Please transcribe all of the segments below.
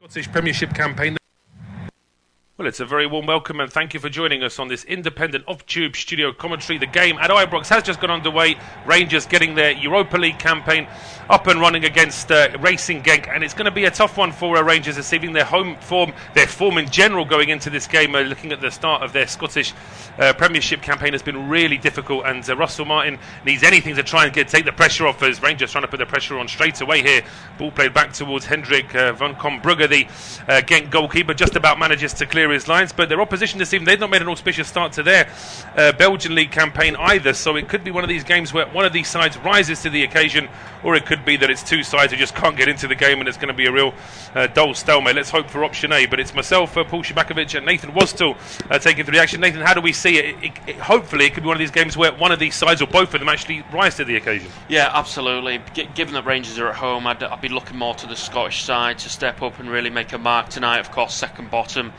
Scottish Premiership campaign. Well, it's a very warm welcome and thank you for joining us on this independent off-tube studio commentary. The game at Ibrox has just gone underway. Rangers getting their Europa League campaign up and running against Racing Genk, and it's going to be a tough one for Rangers this evening. Their home form, their form in general going into this game, looking at the start of their Scottish Premiership campaign, has been really difficult, and Russell Martin needs anything to try and take the pressure off, as Rangers trying to put the pressure on straight away here. Ball played back towards Hendrik van Kombrugge, the Genk goalkeeper, just about manages to clear his lines, but their opposition this evening, they've not made an auspicious start to their Belgian League campaign either, so it could be one of these games where one of these sides rises to the occasion, or it could be that it's two sides who just can't get into the game and it's going to be a real dull stalemate. Let's hope for option A, but it's myself, Paul Szczerbakowicz and Nathan Wastell taking through the action. Nathan, how do we see it? Hopefully it could be one of these games where one of these sides or both of them actually rise to the occasion. Yeah, absolutely. Given that Rangers are at home, I'd be looking more to the Scottish side to step up and really make a mark tonight. Of course, second bottom,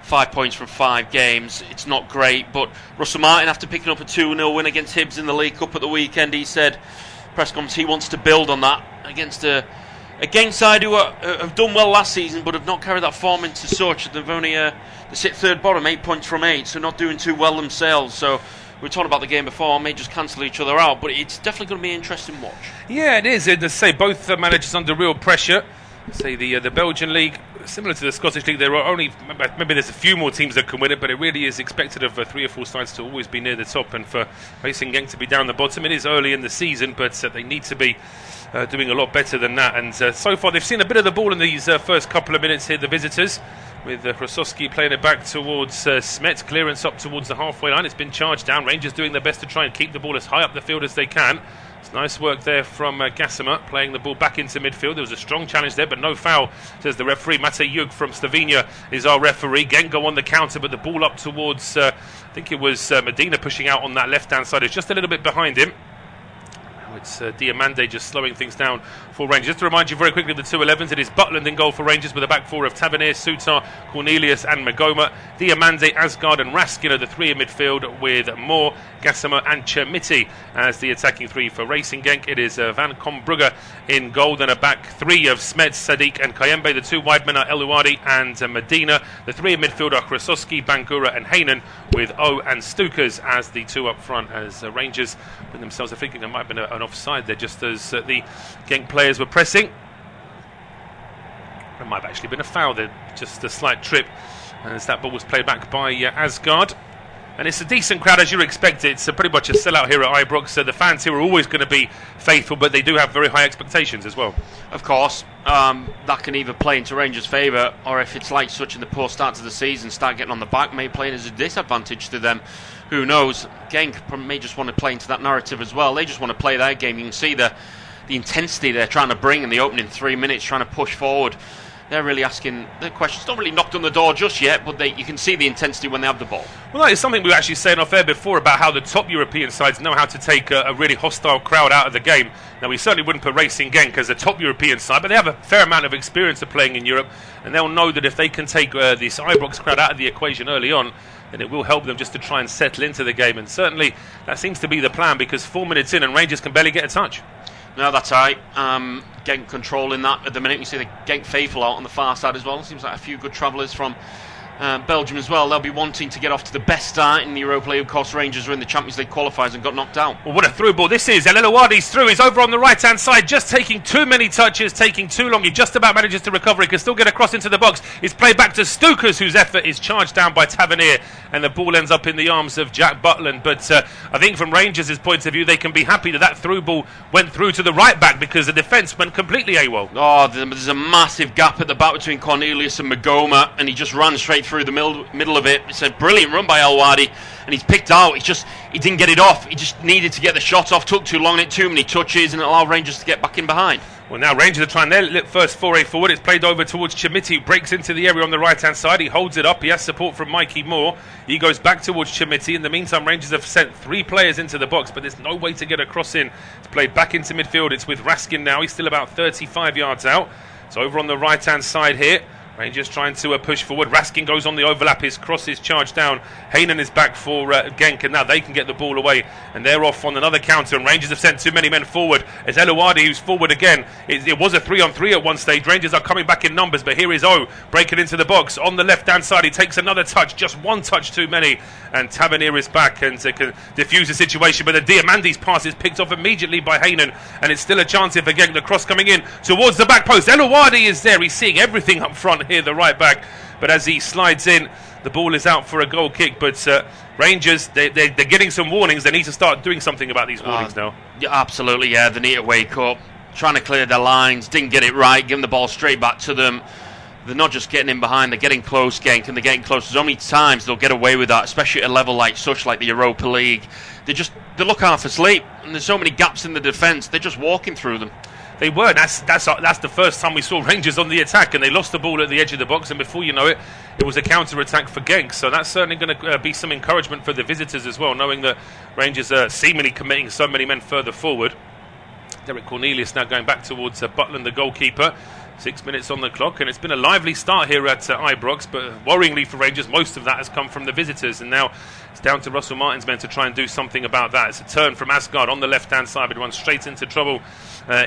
5 points from 5 games. It's not great, but Russell Martin, after picking up a 2-0 win against Hibs in the League Cup at the weekend, he said, press conference, he wants to build on that against a Genk side who have done well last season but have not carried that form into such. They've only they sit third bottom, 8 points from 8, so not doing too well themselves. So we were talking about the game before, may just cancel each other out, but it's definitely going to be an interesting watch. Yeah, it is. As say, both managers under real pressure. Say the Belgian League, similar to the Scottish League, there are only, maybe there's a few more teams that can win it, but it really is expected of 3 or 4 sides to always be near the top, and for Racing Genk to be down the bottom. It is early in the season, but they need to be doing a lot better than that, and so far they've seen a bit of the ball in these first couple of minutes here, the visitors, with Krasowski playing it back towards Smet, clearance up towards the halfway line. It's been charged down, Rangers doing their best to try and keep the ball as high up the field as they can. It's nice work there from Gassama, playing the ball back into midfield. There was a strong challenge there, but no foul, says the referee. Matej Jug from Slovenia is our referee. Genk go on the counter, but the ball up towards, I think it was Medina pushing out on that left-hand side. It's just a little bit behind him. It's Diamande just slowing things down for Rangers. Just to remind you very quickly of the 2-11s, it is Butland in goal for Rangers with a back four of Tavernier, Sutar, Cornelius and Magoma. Diamande, Asgard and Raskin are the 3 in midfield, with Moore, Gassama and Chermiti as the attacking 3 for Racing Genk. It is Van Kombrugge in goal, then a back 3 of Smet, Sadiq and Kayembe. The 2 wide men are Eluadi and Medina. The 3 in midfield are Krasowski, Bangura and Hainan, with O and Stukers as the 2 up front, as Rangers put themselves, I think there might have been an offside there just as the Genk players were pressing. There might have actually been a foul there, just a slight trip as that ball was played back by Asgard. And it's a decent crowd, as you expect. It's pretty much a sellout here at Ibrox, so the fans here are always going to be faithful, but they do have very high expectations as well. Of course, that can either play into Rangers' favour, or if it's like such in the poor start to the season, start getting on the back, may play as a disadvantage to them. Who knows? Genk may just want to play into that narrative as well. They just want to play their game. You can see the intensity they're trying to bring in the opening 3 minutes, trying to push forward. They're really asking the questions. Not really knocked on the door just yet, but you can see the intensity when they have the ball. Well, that is something we were actually saying off air before about how the top European sides know how to take a really hostile crowd out of the game. Now, we certainly wouldn't put Racing Genk as a top European side, but they have a fair amount of experience of playing in Europe, and they'll know that if they can take this Ibrox crowd out of the equation early on, then it will help them just to try and settle into the game. And certainly that seems to be the plan, because 4 minutes in and Rangers can barely get a touch. No, that's right. Genk controlling that at the minute. You see the Genk faithful out on the far side as well. Seems like a few good travellers from Belgium as well. They'll be wanting to get off to the best start in the Europa League. Of course, Rangers were in the Champions League qualifiers and got knocked out. Well, what a through ball this is. El Elouadi's through. He's over on the right-hand side, just taking too many touches, taking too long. He just about manages to recover. He can still get across into the box. It's played back to Stukers, whose effort is charged down by Tavernier, and the ball ends up in the arms of Jack Butland. But I think from Rangers' point of view, they can be happy that through ball went through to the right back, because the defence went completely AWOL. Oh, there's a massive gap at the back between Cornelius and Magoma, and he just ran straight through the middle of it. It's a brilliant run by Elouadi, and he's picked out. He didn't get it off. He just needed to get the shot off. Took too long, too many touches, and it allowed Rangers to get back in behind. Well, now Rangers are trying their first foray forward. It's played over towards Chermiti, breaks into the area on the right-hand side. He holds it up. He has support from Mikey Moore. He goes back towards Chermiti. In the meantime, Rangers have sent 3 players into the box, but there's no way to get a cross in. It's played back into midfield. It's with Raskin now. He's still about 35 yards out. It's over on the right-hand side here. Rangers trying to push forward. Raskin goes on the overlap. His cross is charged down. Heynen is back for Genk, and now they can get the ball away, and they're off on another counter. And Rangers have sent too many men forward. It's Elouadi who's forward again. It was a 3-on-3 at one stage. Rangers are coming back in numbers, but here is O breaking into the box on the left-hand side. He takes another touch, just one touch too many, and Tavernier is back and can defuse the situation. But the Diamandi's pass is picked off immediately by Heynen, and it's still a chance here for Genk. The cross coming in towards the back post. Elouadi is there. He's seeing everything up front here, the right back, but as he slides in, the ball is out for a goal kick. But Rangers, they're getting some warnings. They need to start doing something about these warnings now. Yeah, absolutely, yeah. They need to wake up. Trying to clear their lines, didn't get it right, giving the ball straight back to them. They're not just getting in behind, they're getting close, Genk, and they're getting close. There's only times they'll get away with that, especially at a level like the Europa League. They look half asleep, and there's so many gaps in the defence, they're just walking through them. They were. That's the first time we saw Rangers on the attack, and they lost the ball at the edge of the box, and before you know it, it was a counter-attack for Genk. So that's certainly going to be some encouragement for the visitors as well, knowing that Rangers are seemingly committing so many men further forward. Derek Cornelius now going back towards Butland, the goalkeeper. 6 minutes on the clock, and it's been a lively start here at Ibrox, but worryingly for Rangers, most of that has come from the visitors, and now it's down to Russell Martin's men to try and do something about that. It's a turn from Asgard on the left-hand side, but runs straight into trouble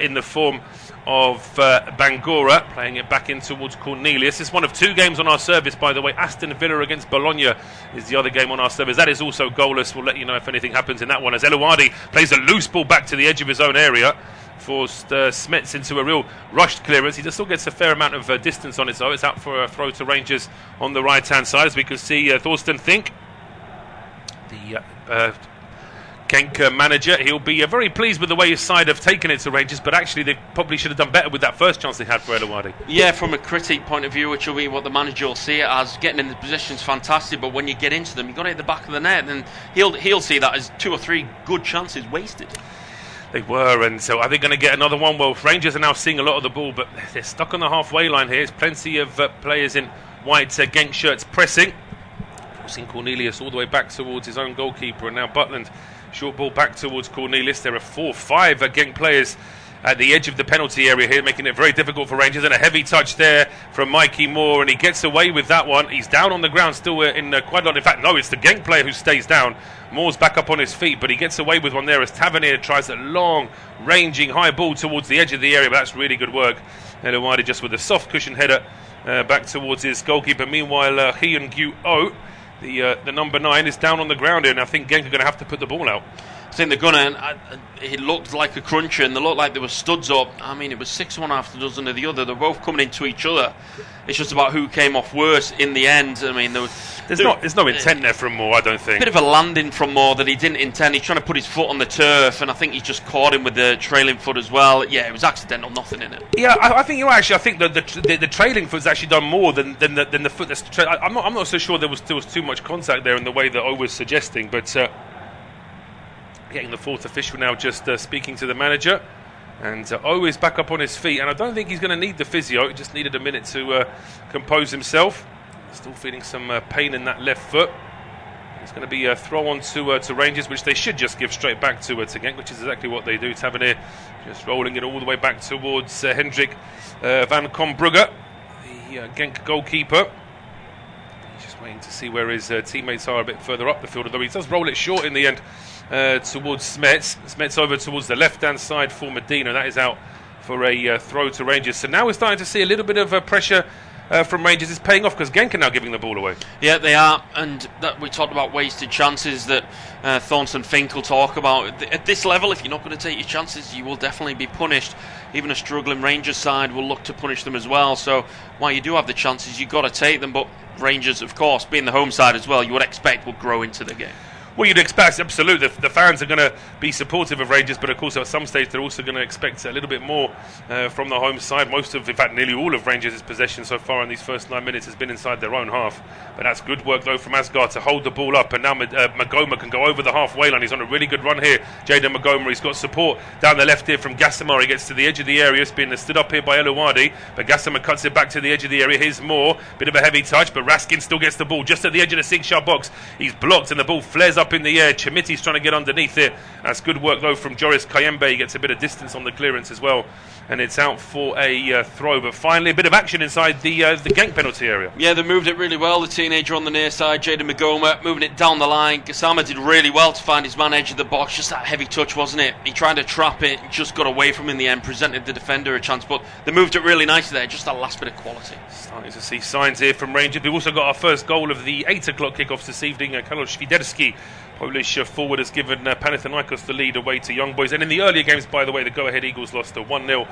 in the form of Bangura, playing it back in towards Cornelius. It's one of two games on our service, by the way. Aston Villa against Bologna is the other game on our service. That is also goalless. We'll let you know if anything happens in that one, as Elouadi plays a loose ball back to the edge of his own area. Forced Smets into a real rushed clearance. He just still gets a fair amount of distance on it, so it's out for a throw to Rangers on the right-hand side. As we can see, Thorsten Fink, the Genk manager, he'll be very pleased with the way his side have taken it to Rangers, but actually they probably should have done better with that first chance they had for Elouadi. Yeah, from a critique point of view, which will be what the manager will see it as, getting in the position's fantastic, but when you get into them, you've got to hit the back of the net, and he'll see that as 2 or 3 good chances wasted. They were, and so are they going to get another one? Well, Rangers are now seeing a lot of the ball, but they're stuck on the halfway line here. There's plenty of players in white Genk shirts pressing. Forcing Cornelius all the way back towards his own goalkeeper, and now Butland, short ball back towards Cornelius. There are 4-5 Genk players at the edge of the penalty area here, making it very difficult for Rangers, and a heavy touch there from Mikey Moore, and he gets away with that one. He's down on the ground still in quite a lot. In fact, no, it's the Genk player who stays down. Moore's back up on his feet, but he gets away with one there as Tavernier tries a long, ranging high ball towards the edge of the area, but that's really good work. Elouadi just with a soft cushion header back towards his goalkeeper. Meanwhile, Hyun Gyu Oh, the number 9, is down on the ground here, and I think Genk are going to have to put the ball out. I think they're going to. It looked like a cruncher, and they looked like they were studs up. I mean, it was 6-1 after a dozen of the other. They're both coming into each other. It's just about who came off worse in the end. I mean, there's no intent there from Moore, I don't think. A bit of a landing from Moore that he didn't intend. He's trying to put his foot on the turf, and I think he just caught him with the trailing foot as well. Yeah, it was accidental, nothing in it. Yeah, I think you're actually. I think the trailing foot's actually done more than the foot that's I'm not so sure there was too much contact there in the way that I was suggesting, but. Getting the fourth official now, just speaking to the manager, and O is back up on his feet, and I don't think he's going to need the physio. He just needed a minute to compose himself. Still feeling some pain in that left foot. It's going to be a throw on to Rangers, which they should just give straight back to Genk, which is exactly what they do. Tavernier just rolling it all the way back towards Hendrik van Kombrugge, the Genk goalkeeper. He's just waiting to see where his teammates are a bit further up the field, although he does roll it short in the end. Towards Smets. Smets over towards the left-hand side for Medina. That is out for a throw to Rangers. So now we're starting to see a little bit of pressure from Rangers. It's paying off because Genk are now giving the ball away. Yeah, they are. And that we talked about wasted chances that Thorsten Fink will talk about. At this level, if you're not going to take your chances, you will definitely be punished. Even a struggling Rangers side will look to punish them as well. So while you do have the chances, you've got to take them. But Rangers, of course, being the home side as well, you would expect will grow into the game. Well, you'd expect, absolutely. The fans are going to be supportive of Rangers, but of course at some stage they're also going to expect a little bit more from the home side. In fact, nearly all of Rangers' possession so far in these first 9 minutes has been inside their own half. But that's good work, though, from Asgard to hold the ball up. And now Magoma can go over the halfway line. He's on a really good run here, Jaden Magoma. He's got support down the left here from Gassamar. He gets to the edge of the area. It's been stood up here by Elouadi, but Gassamar cuts it back to the edge of the area. Here's Moore. Bit of a heavy touch, but Raskin still gets the ball just at the edge of the 6-yard box. He's blocked, and the ball flares up up in the air. Chimiti's trying to get underneath it. That's good work though from Joris Kayembe. He gets a bit of distance on the clearance as well, and it's out for a throw. But finally a bit of action inside the Genk penalty area. Yeah, they moved it really well. The teenager on the near side, Jaden Magoma, moving it down the line. Gassama did really well to find his man edge of the box. Just that heavy touch, wasn't it? He tried to trap it, just got away from him in the end, presented the defender a chance, but they moved it really nicely there. Just that last bit of quality. Starting to see signs here from Rangers. We've also got our first goal of the 8 o'clock kickoffs this evening. Karol Świderski, Polish forward, has given Panathinaikos the lead away to Young Boys. And in the earlier games, by the way, the go-ahead Eagles lost 1-0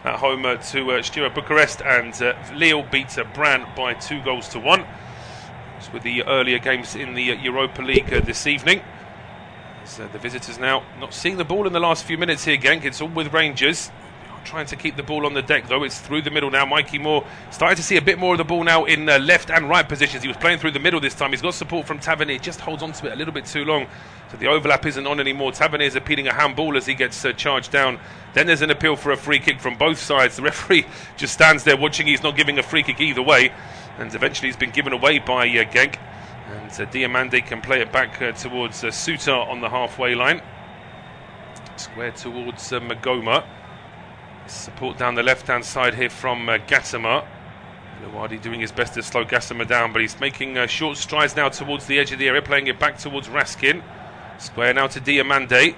at home to Szczerbakowicz, and Lille beat Brann by 2-1. It's with the earlier games in the Europa League this evening. So the visitors now not seeing the ball in the last few minutes here, Genk. It's all with Rangers. Trying to keep the ball on the deck, though. It's through the middle now. Mikey Moore starting to see a bit more of the ball now in left and right positions. He was playing through the middle this time. He's got support from Tavernier. Just holds on to it a little bit too long, so the overlap isn't on anymore. Tavernier is appealing a handball as he gets charged down. Then there's an appeal for a free kick from both sides. The referee just stands there watching. He's not giving a free kick either way, and eventually he's been given away by Genk. And Diamande can play it back towards Suter on the halfway line. Square towards Magoma. Support down the left-hand side here from Gassama. Luwadi doing his best to slow Gassama down, but he's making short strides now towards the edge of the area, playing it back towards Raskin. Square now to Diamande.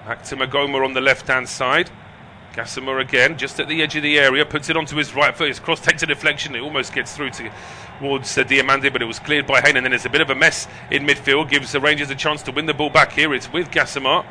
Back to Magoma on the left-hand side. Gassama again, just at the edge of the area, puts it onto his right foot. His cross takes a deflection. It almost gets through towards Diamande, but it was cleared by Hayne. And then there's a bit of a mess in midfield. Gives the Rangers a chance to win the ball back here. It's with Gassama.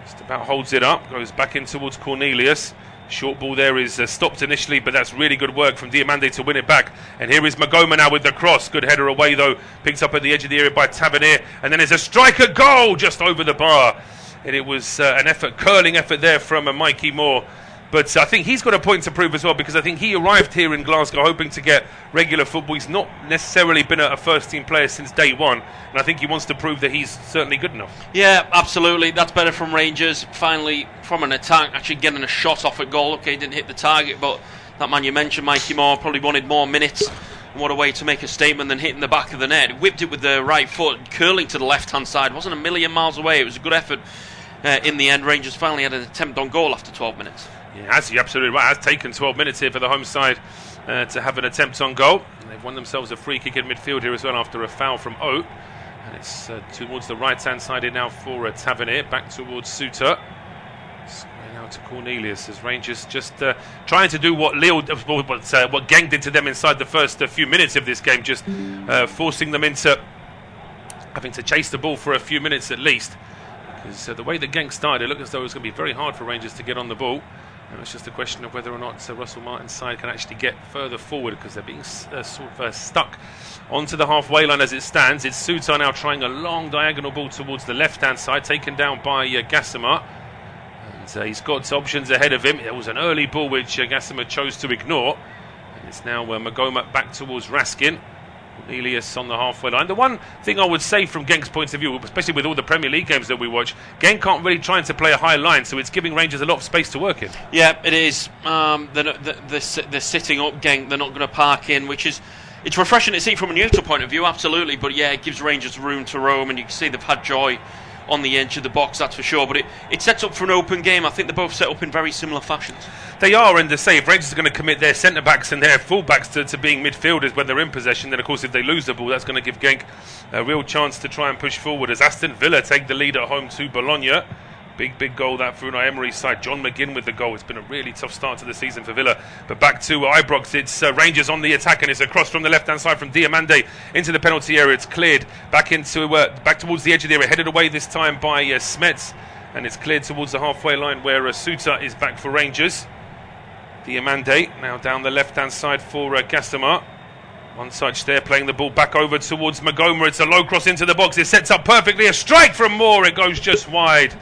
Just about holds it up, goes back in towards Cornelius. Short ball there is stopped initially, but that's really good work from Diamande to win it back. And here is Magoma now with the cross. Good header away though, picked up at the edge of the area by Tavernier. And then there's a striker goal just over the bar. And it was an effort, curling effort there from Mikey Moore. But I think he's got a point to prove as well, because I think he arrived here in Glasgow hoping to get regular football. He's not necessarily been a first-team player since day one, and I think he wants to prove that he's certainly good enough. Yeah, absolutely. That's better from Rangers. Finally, from an attack, actually getting a shot off at goal. Okay, didn't hit the target, but that man you mentioned, Mikey Moore, probably wanted more minutes. And what a way to make a statement than hitting the back of the net. He whipped it with the right foot, curling to the left-hand side. Wasn't a million miles away. It was a good effort. In the end, Rangers finally had an attempt on goal after 12 minutes. Yeah, you're absolutely right. It has taken 12 minutes here for the home side to have an attempt on goal. And they've won themselves a free kick in midfield here as well after a foul from O. And it's towards the right-hand side here now for Tavernier, back towards Suter. Now to Cornelius as Rangers just trying to do what what Genk did to them inside the first few minutes of this game, just forcing them into having to chase the ball for a few minutes at least. Because the way that Genk started, it looked as though it was going to be very hard for Rangers to get on the ball. And it's just a question of whether or not Russell Martin's side can actually get further forward, because they're being stuck onto the halfway line as it stands. It's Suter now trying a long diagonal ball towards the left-hand side, taken down by Gassama. And he's got options ahead of him. It was an early ball which Gassama chose to ignore. And it's now Magoma back towards Raskin. Cornelius on the halfway line. The one thing I would say from Genk's point of view, especially with all the Premier League games that we watch, Genk aren't really trying to play a high line, so it's giving Rangers a lot of space to work in. Yeah, it is. They're sitting up Genk. They're not going to park in, which is, it's refreshing to see from a neutral point of view, absolutely. But yeah, it gives Rangers room to roam, and you can see they've had joy on the edge of the box, that's for sure. But it sets up for an open game. I think they're both set up in very similar fashions. They are, and to say if Rangers are going to commit their centre-backs and their full-backs to being midfielders when they're in possession, then of course if they lose the ball, that's going to give Genk a real chance to try and push forward, as Aston Villa take the lead at home to Bologna. Big goal that for Unai Emery's side. John McGinn with the goal. It's been a really tough start to the season for Villa. But back to Ibrox. It's Rangers on the attack, and it's a cross from the left-hand side from Diamande into the penalty area. It's cleared back towards the edge of the area, headed away this time by Smets, and it's cleared towards the halfway line where Suter is back for Rangers. Diamande now down the left-hand side for Gassama. One touch there, playing the ball back over towards Magoma. It's a low cross into the box. It sets up perfectly. A strike from Moore. It goes just wide.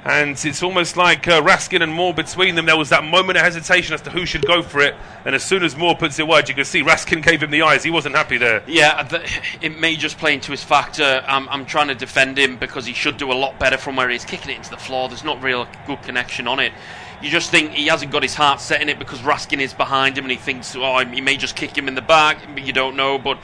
And it's almost like Raskin and Moore between them. There was that moment of hesitation as to who should go for it. And as soon as Moore puts it wide, you can see Raskin gave him the eyes. He wasn't happy there. Yeah, it may just play into his factor. I'm trying to defend him because he should do a lot better from where he's kicking it into the floor. There's not real good connection on it. You just think he hasn't got his heart set in it because Raskin is behind him and he thinks, he may just kick him in the back. You don't know, but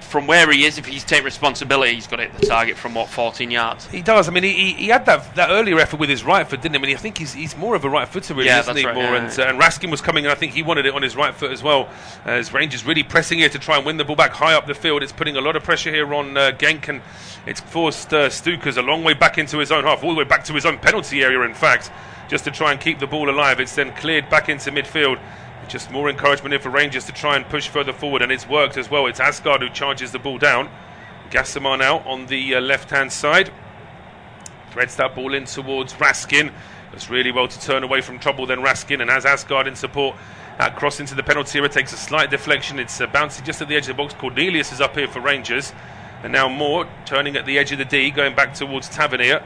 from where he is, if he's taking responsibility, he's got to hit the target from 14 yards. He does. I mean, he had that earlier effort with his right foot, didn't he? I mean, I think he's more of a right footer, really, isn't he? Right, more, and Raskin was coming in. I think he wanted it on his right foot as well. As Rangers really pressing here to try and win the ball back high up the field. It's putting a lot of pressure here on Genk, and it's forced Stukers a long way back into his own half, all the way back to his own penalty area, in fact, just to try and keep the ball alive. It's then cleared back into midfield. Just more encouragement here for Rangers to try and push further forward, and it's worked as well. It's Asgard who charges the ball down. Gassamar now on the left-hand side. Threads that ball in towards Raskin. Does really well to turn away from trouble then Raskin, and has Asgard in support. That cross into the penalty area takes a slight deflection. It's bouncing just at the edge of the box. Cornelius is up here for Rangers. And now Moore turning at the edge of the D, going back towards Tavernier.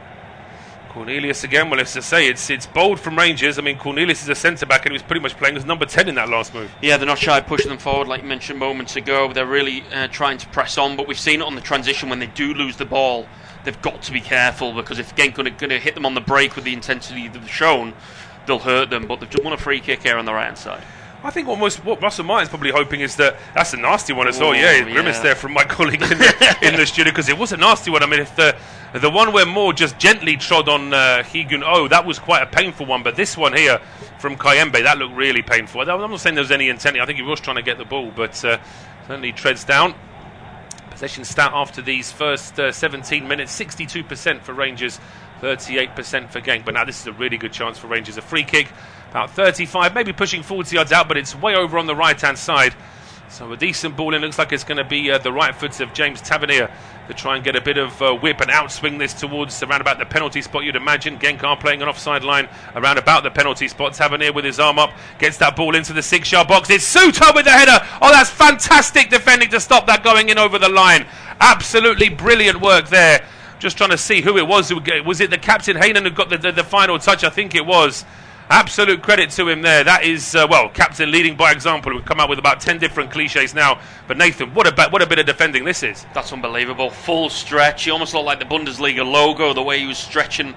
Cornelius again, well, let's just say it's bold from Rangers. I mean, Cornelius is a centre-back and he was pretty much playing as number 10 in that last move. Yeah, they're not shy of pushing them forward, like you mentioned moments ago. They're really trying to press on, but we've seen it on the transition when they do lose the ball. They've got to be careful, because if Genk are going to hit them on the break with the intensity they've shown, they'll hurt them. But they've just won a free kick here on the right-hand side. I think what Russell Martin's probably hoping is that that's a nasty one as well. Yeah, grimace there from my colleague in the studio, because it was a nasty one. I mean, if the one where Moore just gently trod on Higun, that was quite a painful one. But this one here from Kayembe, that looked really painful. I'm not saying there was any intent. I think he was trying to get the ball, but certainly treads down. Possession stat after these first 17 minutes, 62% for Rangers, 38% for Genk. But now this is a really good chance for Rangers. A free kick, about 35, maybe pushing 40 yards out, but it's way over on the right-hand side. So a decent ball in. Looks like it's going to be the right foot of James Tavernier to try and get a bit of whip and outswing this towards around about the penalty spot, you'd imagine. Genk are playing an offside line around about the penalty spot. Tavernier with his arm up gets that ball into the 6-yard box. It's Suter with the header. Oh, that's fantastic defending to stop that going in over the line. Absolutely brilliant work there. Just trying to see who it was. Was it the captain, Haynen, who got the final touch? I think it was. Absolute credit to him there. That is, captain leading by example. We've come out with about 10 different cliches now. But Nathan, what a bit of defending this is. That's unbelievable. Full stretch. He almost looked like the Bundesliga logo, the way he was stretching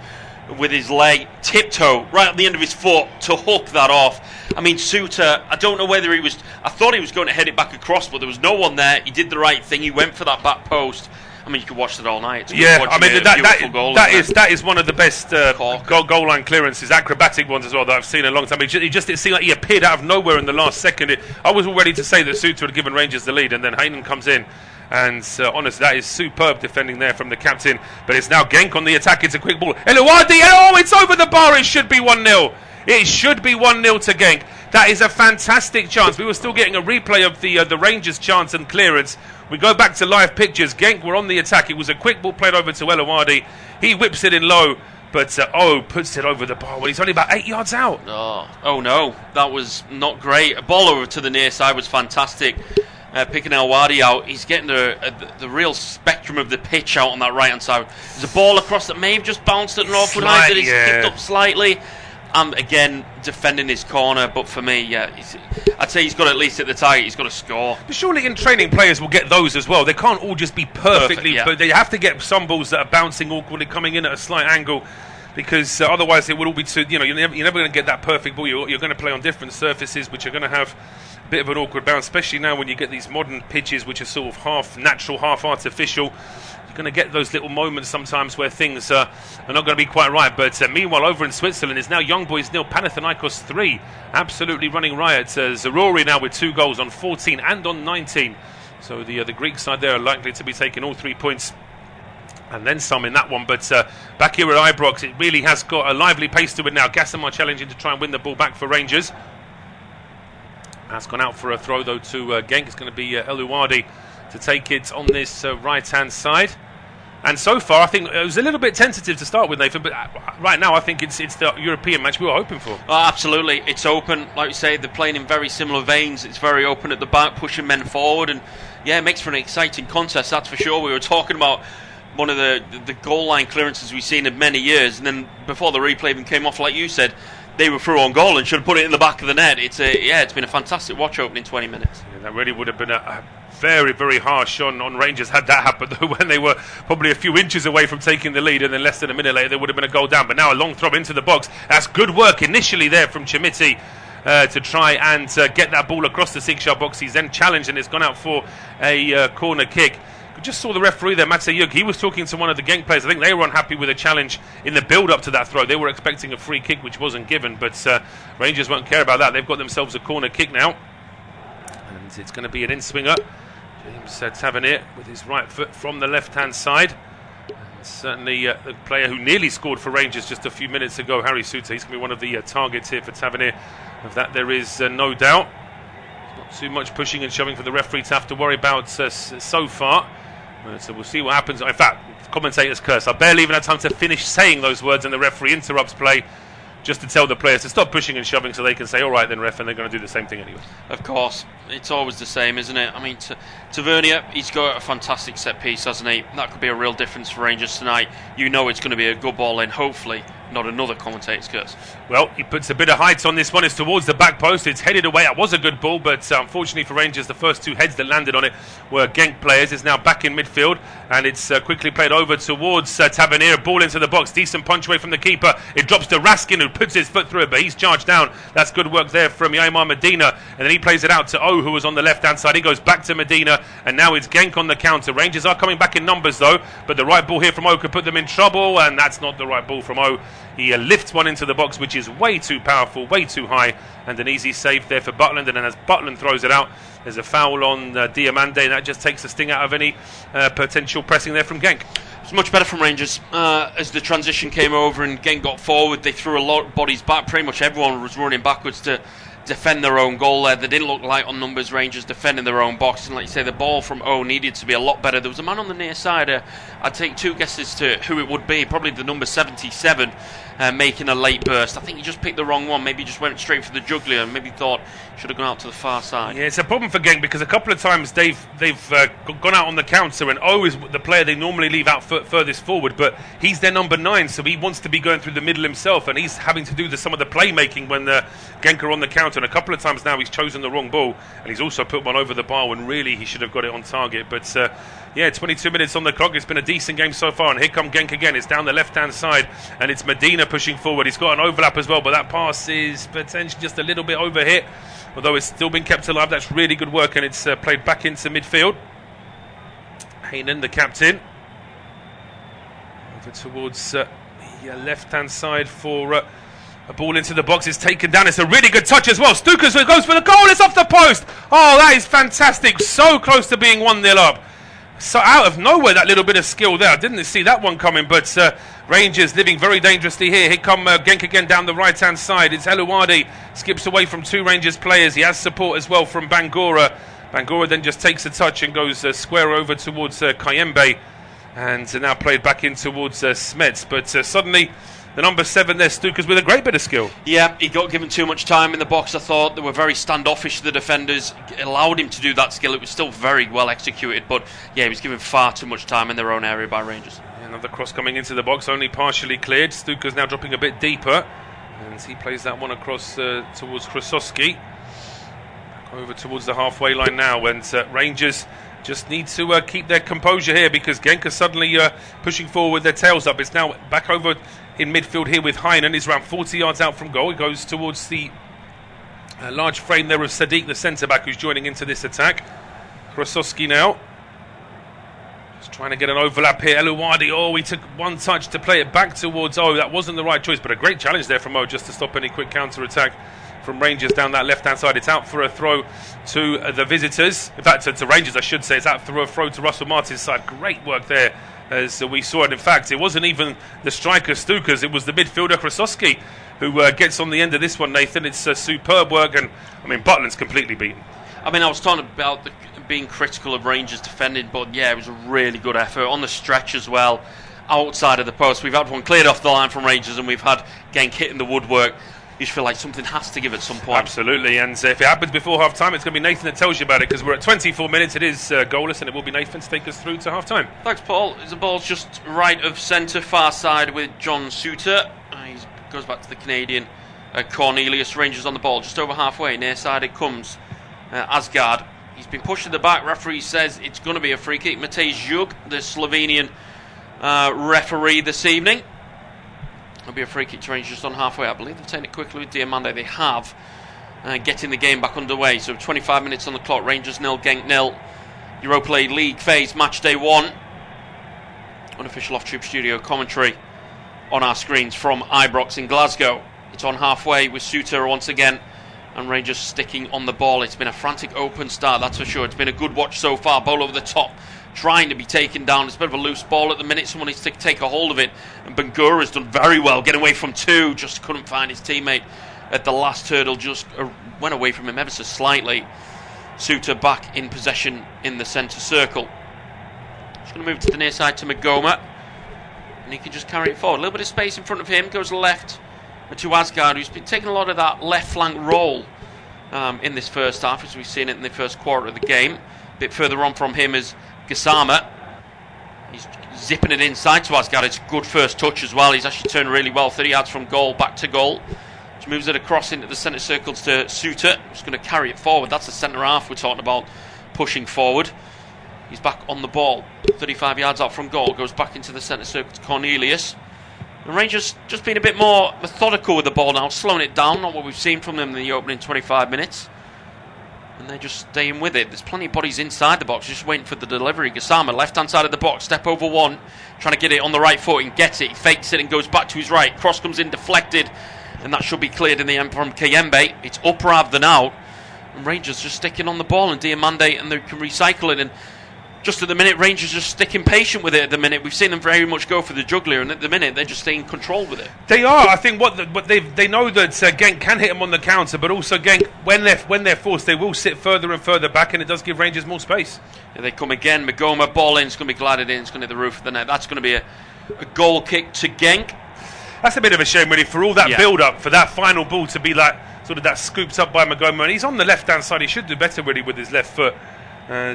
with his leg, tiptoe, right at the end of his foot to hook that off. I mean, Suter, I don't know whether I thought he was going to head it back across, but there was no one there. He did the right thing. He went for that back post. I mean, you could watch it all night. I mean, that is one of the best goal line clearances, acrobatic ones as well, that I've seen in a long time. It seemed like he appeared out of nowhere in the last second. I was all ready to say that Suter had given Rangers the lead, and then Haynen comes in. And honestly, that is superb defending there from the captain. But it's now Genk on the attack. It's a quick ball. Eluwardi, it's over the bar. It should be 1-0. It should be 1-0 to Genk. That is a fantastic chance. We were still getting a replay of the Rangers' chance and clearance. We go back to live pictures. Genk were on the attack. It was a quick ball played over to Eluwardi. He whips it in low, but puts it over the bar. Well, he's only about 8 yards out. Oh no, that was not great. A ball over to the near side was fantastic. Picking Eluwardi out, he's getting the real spectrum of the pitch out on that right hand side. There's a ball across that may have just bounced at an awkward line, that he's kicked up slightly. Again, defending his corner, but for me, I'd say he's got to at least hit the target. He's got to score. But surely in training, players will get those as well. They can't all just be perfectly, but they have to get some balls that are bouncing awkwardly, coming in at a slight angle, because otherwise it would all be too. You're never going to get that perfect ball. You're going to play on different surfaces, which are going to have a bit of an awkward bounce, especially now when you get these modern pitches, which are sort of half natural, half artificial. Going to get those little moments sometimes where things are not going to be quite right. But meanwhile, over in Switzerland is now Young Boys 0, Panathinaikos 3. Absolutely running riot. Zarori now with 2 goals on 14 and on 19. So the Greek side there are likely to be taking all 3 points and then some in that one. But back here at Ibrox, it really has got a lively pace to it now. Gassamar challenging to try and win the ball back for Rangers. That's gone out for a throw though to Genk. It's going to be Eluwardi to take it on this right-hand side. And so far, I think it was a little bit tentative to start with, Nathan, but right now I think it's the European match we were hoping for. Oh, absolutely. It's open. Like you say, they're playing in very similar veins. It's very open at the back, pushing men forward, and it makes for an exciting contest, that's for sure. We were talking about one of the goal line clearances we've seen in many years, and then before the replay even came off, like you said, they were through on goal and should have put it in the back of the net. It's been a fantastic watch opening 20 minutes. Yeah, that really would have been a very, very harsh on Rangers had that happened, though, when they were probably a few inches away from taking the lead, and then less than a minute later there would have been a goal down. But now a long throw into the box. That's good work initially there from Chimiti. to try and get that ball across the 6-yard box. He's then challenged and it's gone out for a corner kick. We just saw the referee there, Matejug. He was talking to one of the Genk players. I think they were unhappy with the challenge in the build-up to that throw. They were expecting a free kick, which wasn't given, but Rangers won't care about that. They've got themselves a corner kick now, and it's going to be an in-swinger. James Tavernier with his right foot from the left-hand side. And certainly the player who nearly scored for Rangers just a few minutes ago, Harry Suter, he's going to be one of the targets here for Tavernier. Of that there is no doubt. Not too much pushing and shoving for the referee to have to worry about so far. So we'll see what happens. In fact, commentators curse. I barely even had time to finish saying those words, and the referee interrupts play just to tell the players to stop pushing and shoving so they can say, all right then, ref, and they're going to do the same thing anyway. Of course. It's always the same, isn't it? I mean, Tavernier, he's got a fantastic set piece, hasn't he? That could be a real difference for Rangers tonight. You know it's going to be a good ball in, hopefully. Not another commentator's curse. Well, he puts a bit of height on this one. It's towards the back post. It's headed away. That was a good ball, but unfortunately for Rangers, the first two heads that landed on it were Genk players. It's now back in midfield, and it's quickly played over towards Tavernier. Ball into the box. Decent punch away from the keeper. It drops to Raskin, who puts his foot through it, but he's charged down. That's good work there from Yaimar Medina, and then he plays it out to O, who was on the left-hand side. He goes back to Medina, and now it's Genk on the counter. Rangers are coming back in numbers, though, but the right ball here from O could put them in trouble, and that's not the right ball from O. He lifts one into the box, which is way too powerful, way too high, and an easy save there for Butland. And then as Butland throws it out, there's a foul on Diamande, and that just takes the sting out of any potential pressing there from Genk. It's much better from Rangers. As the transition came over and Genk got forward, they threw a lot of bodies back. Pretty much everyone was running backwards to defend their own goal there. They didn't look light on numbers, Rangers defending their own box, and like you say, the ball from O needed to be a lot better. There was a man on the near side. I'd take two guesses to who it would be. Probably the number 77 making a late burst. I think he just picked the wrong one. Maybe he just went straight for the jugular and maybe thought should have gone out to the far side. Yeah, it's a problem for Genk because a couple of times they've gone out on the counter, and O is the player they normally leave out furthest forward, but he's their number 9, so he wants to be going through the middle himself, and he's having to do some of the playmaking when Genk are on the counter. And a couple of times now he's chosen the wrong ball, and he's also put one over the bar when really he should have got it on target. But 22 minutes on the clock. It's been a decent game so far, and here come Genk again. It's down the left-hand side, and it's Medina pushing forward. He's got an overlap as well, but that pass is potentially just a little bit overhit, although it's still been kept alive. That's really good work, and it's played back into midfield. Heynen, the captain, over towards the left-hand side for a ball into the box. It's taken down. It's a really good touch as well. Stukas goes for the goal. It's off the post. Oh, that is fantastic. So close to being 1-0 up. So out of nowhere, that little bit of skill there. I didn't see that one coming, but Rangers living very dangerously here. Here come Genk again down the right-hand side. It's Elouadi, skips away from two Rangers players. He has support as well from Bangura. Bangura then just takes a touch and goes square over towards Kayembe, and now played back in towards Smets. But suddenly, the number 7 there, Stukas, with a great bit of skill. Yeah, he got given too much time in the box, I thought. They were very standoffish, the defenders. Allowed him to do that skill. It was still very well executed, but yeah, he was given far too much time in their own area by Rangers. Another cross coming into the box, only partially cleared. Stukas now dropping a bit deeper, and he plays that one across towards Krasowski. Over towards the halfway line now, and Rangers just need to keep their composure here because Genk are suddenly pushing forward with their tails up. It's now back over in midfield here with Heynen. He's around 40 yards out from goal. He goes towards the large frame there of Sadiq, the centre-back, who's joining into this attack. Krasowski now. Just trying to get an overlap here. Elouadi, he took one touch to play it back towards O. That wasn't the right choice, but a great challenge there from O just to stop any quick counter-attack from Rangers down that left-hand side. It's out for a throw to the visitors. In fact, to Rangers, I should say. It's out for a throw to Russell Martin's side. Great work there, as we saw it. In fact, it wasn't even the striker Stukas, it was the midfielder Krasowski who gets on the end of this one, Nathan. It's superb work, and I mean, Butland's completely beaten. I mean, I was talking about being critical of Rangers defending, but yeah, it was a really good effort on the stretch as well, outside of the post. We've had one cleared off the line from Rangers, and we've had Genk hitting the woodwork. You just feel like something has to give at some point. Absolutely, and if it happens before half-time, it's going to be Nathan that tells you about it, because we're at 24 minutes. It is goalless, and it will be Nathan to take us through to half-time. Thanks, Paul. The ball's just right of centre, far side with John Suter. He goes back to the Canadian Cornelius. Rangers on the ball, just over halfway. Near side it comes. Asgard. He's been pushed to the back. Referee says it's going to be a free kick. Matej Jug, the Slovenian referee this evening. It'll be a free kick to Rangers just on halfway. I believe they've taken it quickly with Diamande. They have. getting the game back underway. So 25 minutes on the clock, Rangers 0, Genk 0. Europa League phase, match day 1. Unofficial off-tube studio commentary on our screens from Ibrox in Glasgow. It's on halfway with Suter once again, and Rangers sticking on the ball. It's been a frantic open start, that's for sure. It's been a good watch so far. Ball over the top, trying to be taken down. It's a bit of a loose ball at the minute. Someone needs to take a hold of it, and Bangura's done very well, getting away from 2. Just couldn't find his teammate at the last hurdle. Just went away from him ever so slightly. Suter back in possession in the centre circle. Just going to move to the near side to Magoma, and he can just carry it forward. A little bit of space in front of him, goes left to Asgard, who's been taking a lot of that left flank role in this first half, as we've seen it in the first quarter of the game. A bit further on from him is Gassama. He's zipping it inside to Asgard. It's a good first touch as well. He's actually turned really well, 30 yards from goal, back to goal. Just moves it across into the centre circles to Suter, who's going to carry it forward. That's the centre half we're talking about, pushing forward. He's back on the ball, 35 yards out from goal, goes back into the centre circle to Cornelius. The Rangers just being a bit more methodical with the ball now, slowing it down, not what we've seen from them in the opening 25 minutes. And they're just staying with it. There's plenty of bodies inside the box, just waiting for the delivery. Gassama, left-hand side of the box, step over 1, trying to get it on the right foot, and gets it. He fakes it and goes back to his right. Cross comes in, deflected, and that should be cleared in the end from Kayembe. It's up rather than out. And Rangers just sticking on the ball, and Diamande, and they can recycle it. And just at the minute, Rangers just sticking patient with it at the minute. We've seen them very much go for the juggler, and at the minute, they're just staying in control with it. They are. I think what they know that Genk can hit them on the counter, but also Genk, when they're forced, they will sit further and further back, and it does give Rangers more space. Here they come again. Magoma, ball in, it's going to be glided in, it's going to hit the roof of the net. That's going to be a goal kick to Genk. That's a bit of a shame, really, for all that build-up, for that final ball to be like sort of that scooped up by Magoma, and he's on the left-hand side. He should do better, really, with his left foot.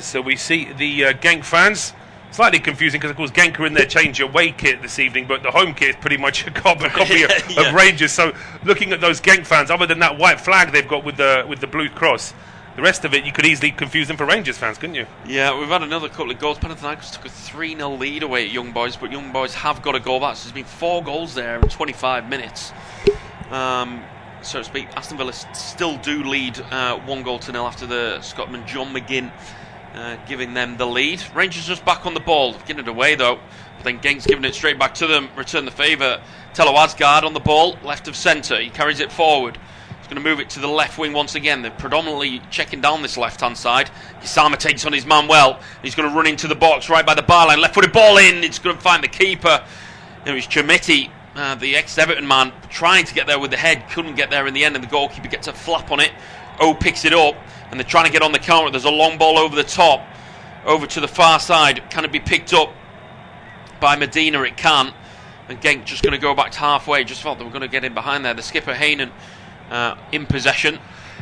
So we see the Genk fans, slightly confusing because of course Genk are in their change away kit this evening, but the home kit is pretty much a copy of Rangers. So looking at those Genk fans, other than that white flag they've got with the blue cross, the rest of it you could easily confuse them for Rangers fans, couldn't you? Yeah, we've had another couple of goals. Panathinaikos took a 3-0 lead away at Young Boys, but Young Boys have got a goal back. So there's been 4 goals there in 25 minutes. So to speak, Aston Villa still do lead 1-0 after the Scotsman John McGinn giving them the lead. Rangers just back on the ball, getting it away though, but then Genk's giving it straight back to them. Return the favour. Tello Asgard on the ball, left of centre. He carries it forward. He's going to move it to the left wing once again. They're predominantly checking down this left hand side. Gassama takes on his man well. He's going to run into the box right by the byline. Left footed ball in. It's going to find the keeper. It was Chimiti, the ex-Everton man, trying to get there with the head. Couldn't get there in the end, and the goalkeeper gets a flap on it. O picks it up, and they're trying to get on the counter. There's a long ball over the top, over to the far side. Can it be picked up by Medina? It can. And Genk just going to go back to halfway. Just felt they were going to get in behind there. The skipper, Heynen, in possession.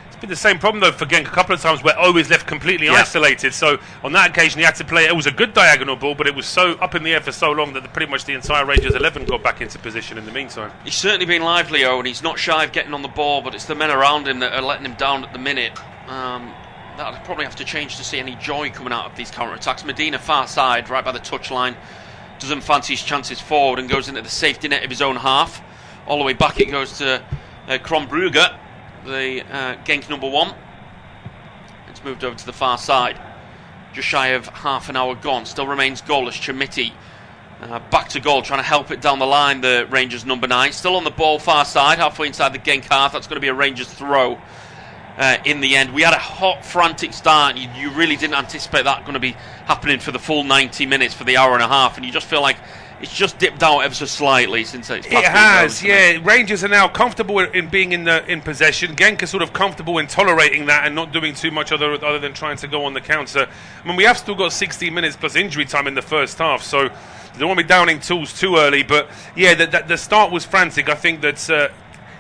It's been the same problem though for Genk a couple of times where O is left completely isolated. So on that occasion he had to play. It was a good diagonal ball, but it was so up in the air for so long that pretty much the entire Rangers 11 got back into position in the meantime. He's certainly been lively, O, and he's not shy of getting on the ball, but it's the men around him that are letting him down at the minute. That'll probably have to change to see any joy coming out of ththese counter-attacks. Medina far side, right by the touchline, doesn't fancy his chances forward and goes into the safety net of his own half. All the way back it goes to Kronbrugge, the Genk number 1. It's moved over to the far side. Just shy of half an hour gone. Still remains goalless. Chimiti back to goal, trying to help it down the line, the Rangers number 9. Still on the ball far side, halfway inside the Genk half. That's going to be a Rangers throw in the end. We had a hot, frantic start. You really didn't anticipate that going to be happening for the full 90 minutes, for the hour and a half. And you just feel like it's just dipped out ever so slightly since it's it has, yeah. Rangers are now comfortable in being in possession. Genk are sort of comfortable in tolerating that and not doing too much other than trying to go on the counter. I mean, we have still got 16 minutes plus injury time in the first half, so they don't want to be downing tools too early. But yeah, the start was frantic. I think that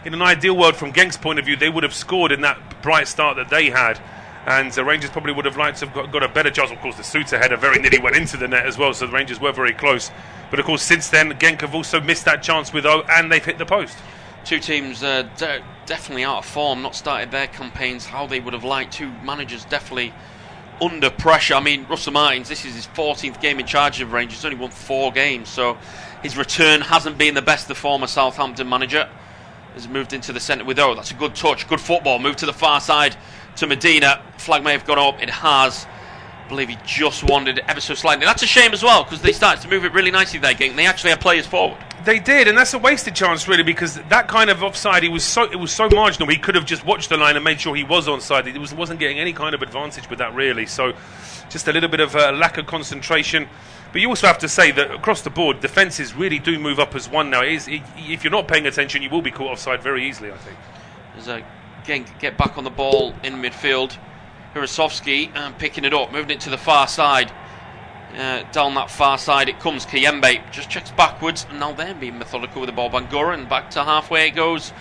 in an ideal world, from Genk's point of view, they would have scored in that bright start that they had. And Rangers probably would have liked to have got a better chance. Of course, the Suter header very nearly went into the net as well, so the Rangers were very close. But of course, since then, Genk have also missed that chance with O, and they've hit the post. Two teams definitely out of form, not started their campaigns how they would have liked. Two managers definitely under pressure. I mean, Russell Martins, this is his 14th game in charge of Rangers. He's only won 4 games, so his return hasn't been the best, the former Southampton manager. has moved into the centre with O. That's a good touch, good football. Move to the far side to Medina. Flag may have gone up. It has. I believe he just wandered ever so slightly. That's a shame as well, because they started to move it really nicely there, Genk. They actually had players forward. They did, and that's a wasted chance really, because that kind of offside, it was so marginal. He could have just watched the line and made sure he was onside. He wasn't getting any kind of advantage with that really. So just a little bit of a lack of concentration. But you also have to say that across the board, defences really do move up as one now. If you're not paying attention, you will be caught offside very easily, I think. As Genk get back on the ball in midfield. Hirasovsky picking it up, moving it to the far side. Down that far side it comes. Kiembe just checks backwards, and now they're being methodical with the ball. Bangura, and back to halfway it goes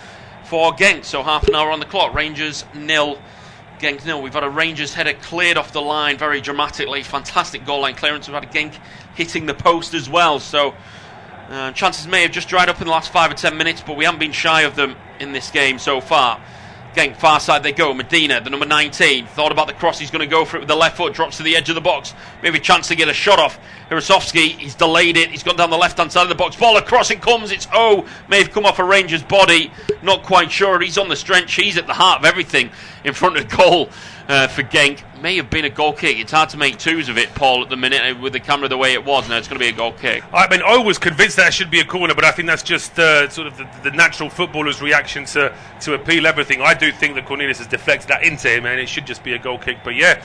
for Genk. So half an hour on the clock. Rangers 0, Genk 0. We've had a Rangers header cleared off the line very dramatically. Fantastic goal line clearance. We've had a Genk hitting the post as well. So chances may have just dried up in the last 5 or 10 minutes, but we haven't been shy of them in this game so far. Genk far side they go. Medina, the number 19, thought about the cross. He's going to go for it with the left foot. Drops to the edge of the box. Maybe a chance to get a shot off. Hirasovsky, he's delayed it. He's gone down the left-hand side of the box. Ball across it comes. It's O. May have come off a Rangers body. Not quite sure. He's on the stretch. He's at the heart of everything in front of goal for Genk. May have been a goal kick. It's hard to make twos of it, Paul, at the minute with the camera the way it was. Now it's going to be a goal kick. I mean, I was convinced that it should be a corner, but I think that's just sort of the natural footballer's reaction to appeal everything. I do think that Cornelius has deflected that into him, and it should just be a goal kick. But yeah,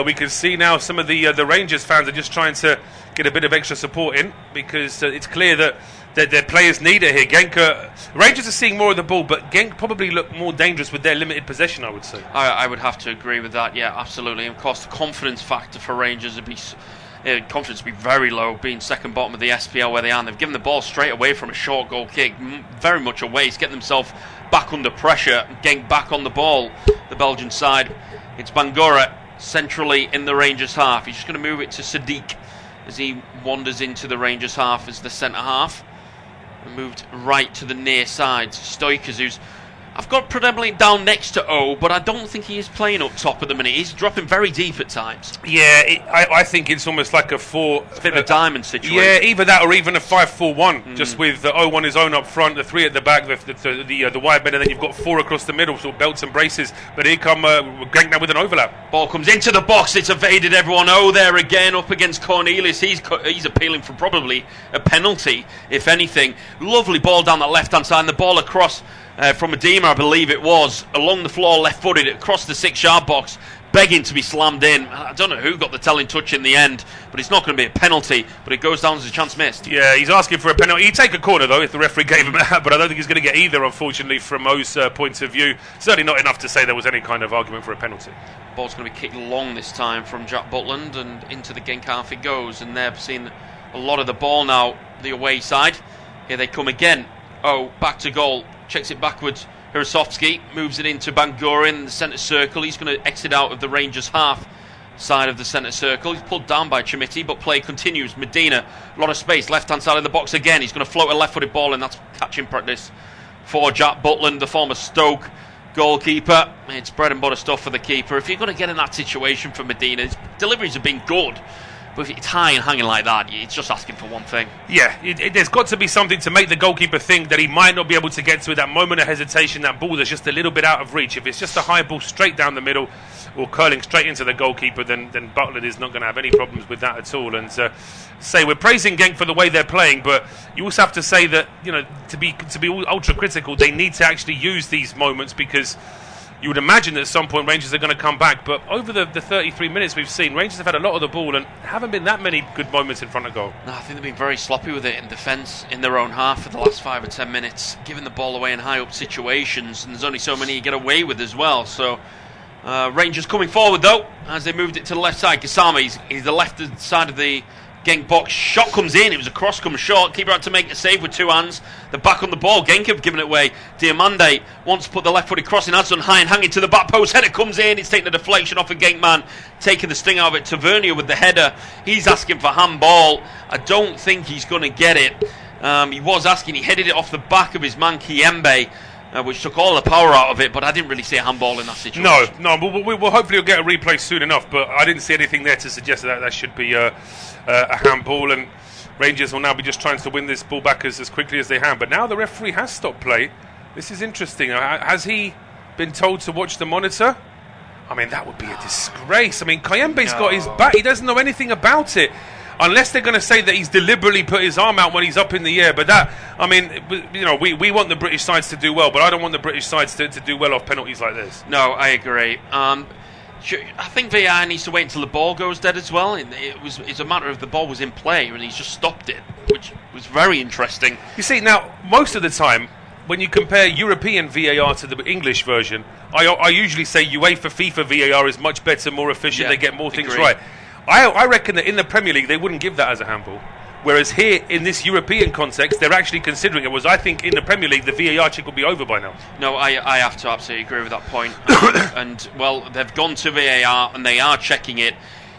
we can see now some of the Rangers fans are just trying to get a bit of extra support in, because it's clear that their players need it here. Genk, Rangers are seeing more of the ball, but Genk probably look more dangerous with their limited possession, I would say. I would have to agree with that, yeah, absolutely. Of course, the confidence factor for Rangers would be confidence would be very low, being second bottom of the SPL where they are. And they've given the ball straight away from a short goal kick, very much a waste, getting themselves back under pressure. Genk back on the ball, the Belgian side. It's Bangura centrally in the Rangers half. He's just going to move it to Sadiq as he wanders into the Rangers half as the centre half. And moved right to the near side. Stoikers, who's I've got predominantly down next to O, but I don't think he is playing up top at the minute. He's dropping very deep at times. Yeah, I think it's almost like it's a bit of a diamond situation. Yeah, either that or even a 5-4-1, just with O on his own up front, the 3 at the back, the wide men, and then you've got 4 across the middle, sort of belts and braces. But here come Genk now with an overlap. Ball comes into the box, it's evaded everyone. O there again up against Cornelius. He's appealing for probably a penalty, if anything. Lovely ball down that left-hand side, and the ball across from Medina, I believe it was, along the floor, left-footed, across the 6-yard box, begging to be slammed in. I don't know who got the telling touch in the end, but it's not going to be a penalty, but it goes down as a chance missed. Yeah, he's asking for a penalty. He'd take a corner, though, if the referee gave him that, but I don't think he's going to get either, unfortunately, from O's point of view. Certainly not enough to say there was any kind of argument for a penalty. Ball's going to be kicked long this time from Jack Butland, and into the Genk half it goes, and they're seeing a lot of the ball now, the away side. Here they come again. Oh, back to goal. Checks it backwards. Hirasovsky moves it into Bangura in the centre circle. He's going to exit out of the Rangers half side of the centre circle. He's pulled down by Chimiti, but play continues. Medina, a lot of space, left-hand side of the box again. He's going to float a left-footed ball, and that's catching practice for Jack Butland, the former Stoke goalkeeper. It's bread and butter stuff for the keeper. If you're going to get in that situation for Medina, his deliveries have been good. But if it's high and hanging like that, it's just asking for one thing. Yeah, there's got to be something to make the goalkeeper think that he might not be able to get to it. That moment of hesitation, that ball that's just a little bit out of reach. If it's just a high ball straight down the middle or curling straight into the goalkeeper, then Butland is not going to have any problems with that at all. And say we're praising Genk for the way they're playing, but you also have to say that, you know, to be ultra critical, they need to actually use these moments, because you would imagine that at some point Rangers are going to come back. But over the 33 minutes we've seen, Rangers have had a lot of the ball and haven't been that many good moments in front of goal. No, I think they've been very sloppy with it in defence in their own half for the last 5 or 10 minutes, giving the ball away in high up situations, and there's only so many you get away with as well. So Rangers coming forward though, as they moved it to the left side. Kasama, he's the left side of the Genk box. Shot comes in, it was a cross, comes short. Keeper had to make a save with 2 hands. They're back on the ball. Genk have given it away. Diamande wants to put the left footed crossing, has done high and hanging to the back post. Header comes in, it's taking a deflection off a Genk man, taking the sting out of it. Tavernier with the header. He's asking for handball. I don't think he's going to get it. He was asking, he headed it off the back of his man Kiembe, which took all the power out of it, but I didn't really see a handball in that situation. No, we'll hopefully we'll get a replay soon enough, but I didn't see anything there to suggest that should be a handball, and Rangers will now be just trying to win this ball back as quickly as they can. But now the referee has stopped play, This is interesting. Has he been told to watch the monitor? I mean, that would be a disgrace. I mean, Kayembe's got his back. He doesn't know anything about it. Unless they're going to say that he's deliberately put his arm out when he's up in the air. But that, I mean, you know, we want the British sides to do well, but I don't want the British sides to do well off penalties like this. No, I agree. I think VAR needs to wait until the ball goes dead as well. It's a matter of the ball was in play and he's just stopped it, which was very interesting. You see, now, most of the time, when you compare European VAR to the English version, I usually say UEFA, FIFA VAR is much better, more efficient, they get more things right. I reckon that in the Premier League they wouldn't give that as a handball. Whereas here, in this European context, they're actually considering it. I think in the Premier League the VAR check will be over by now. No, I have to absolutely agree with that point. Well, they've gone to VAR and they are checking it.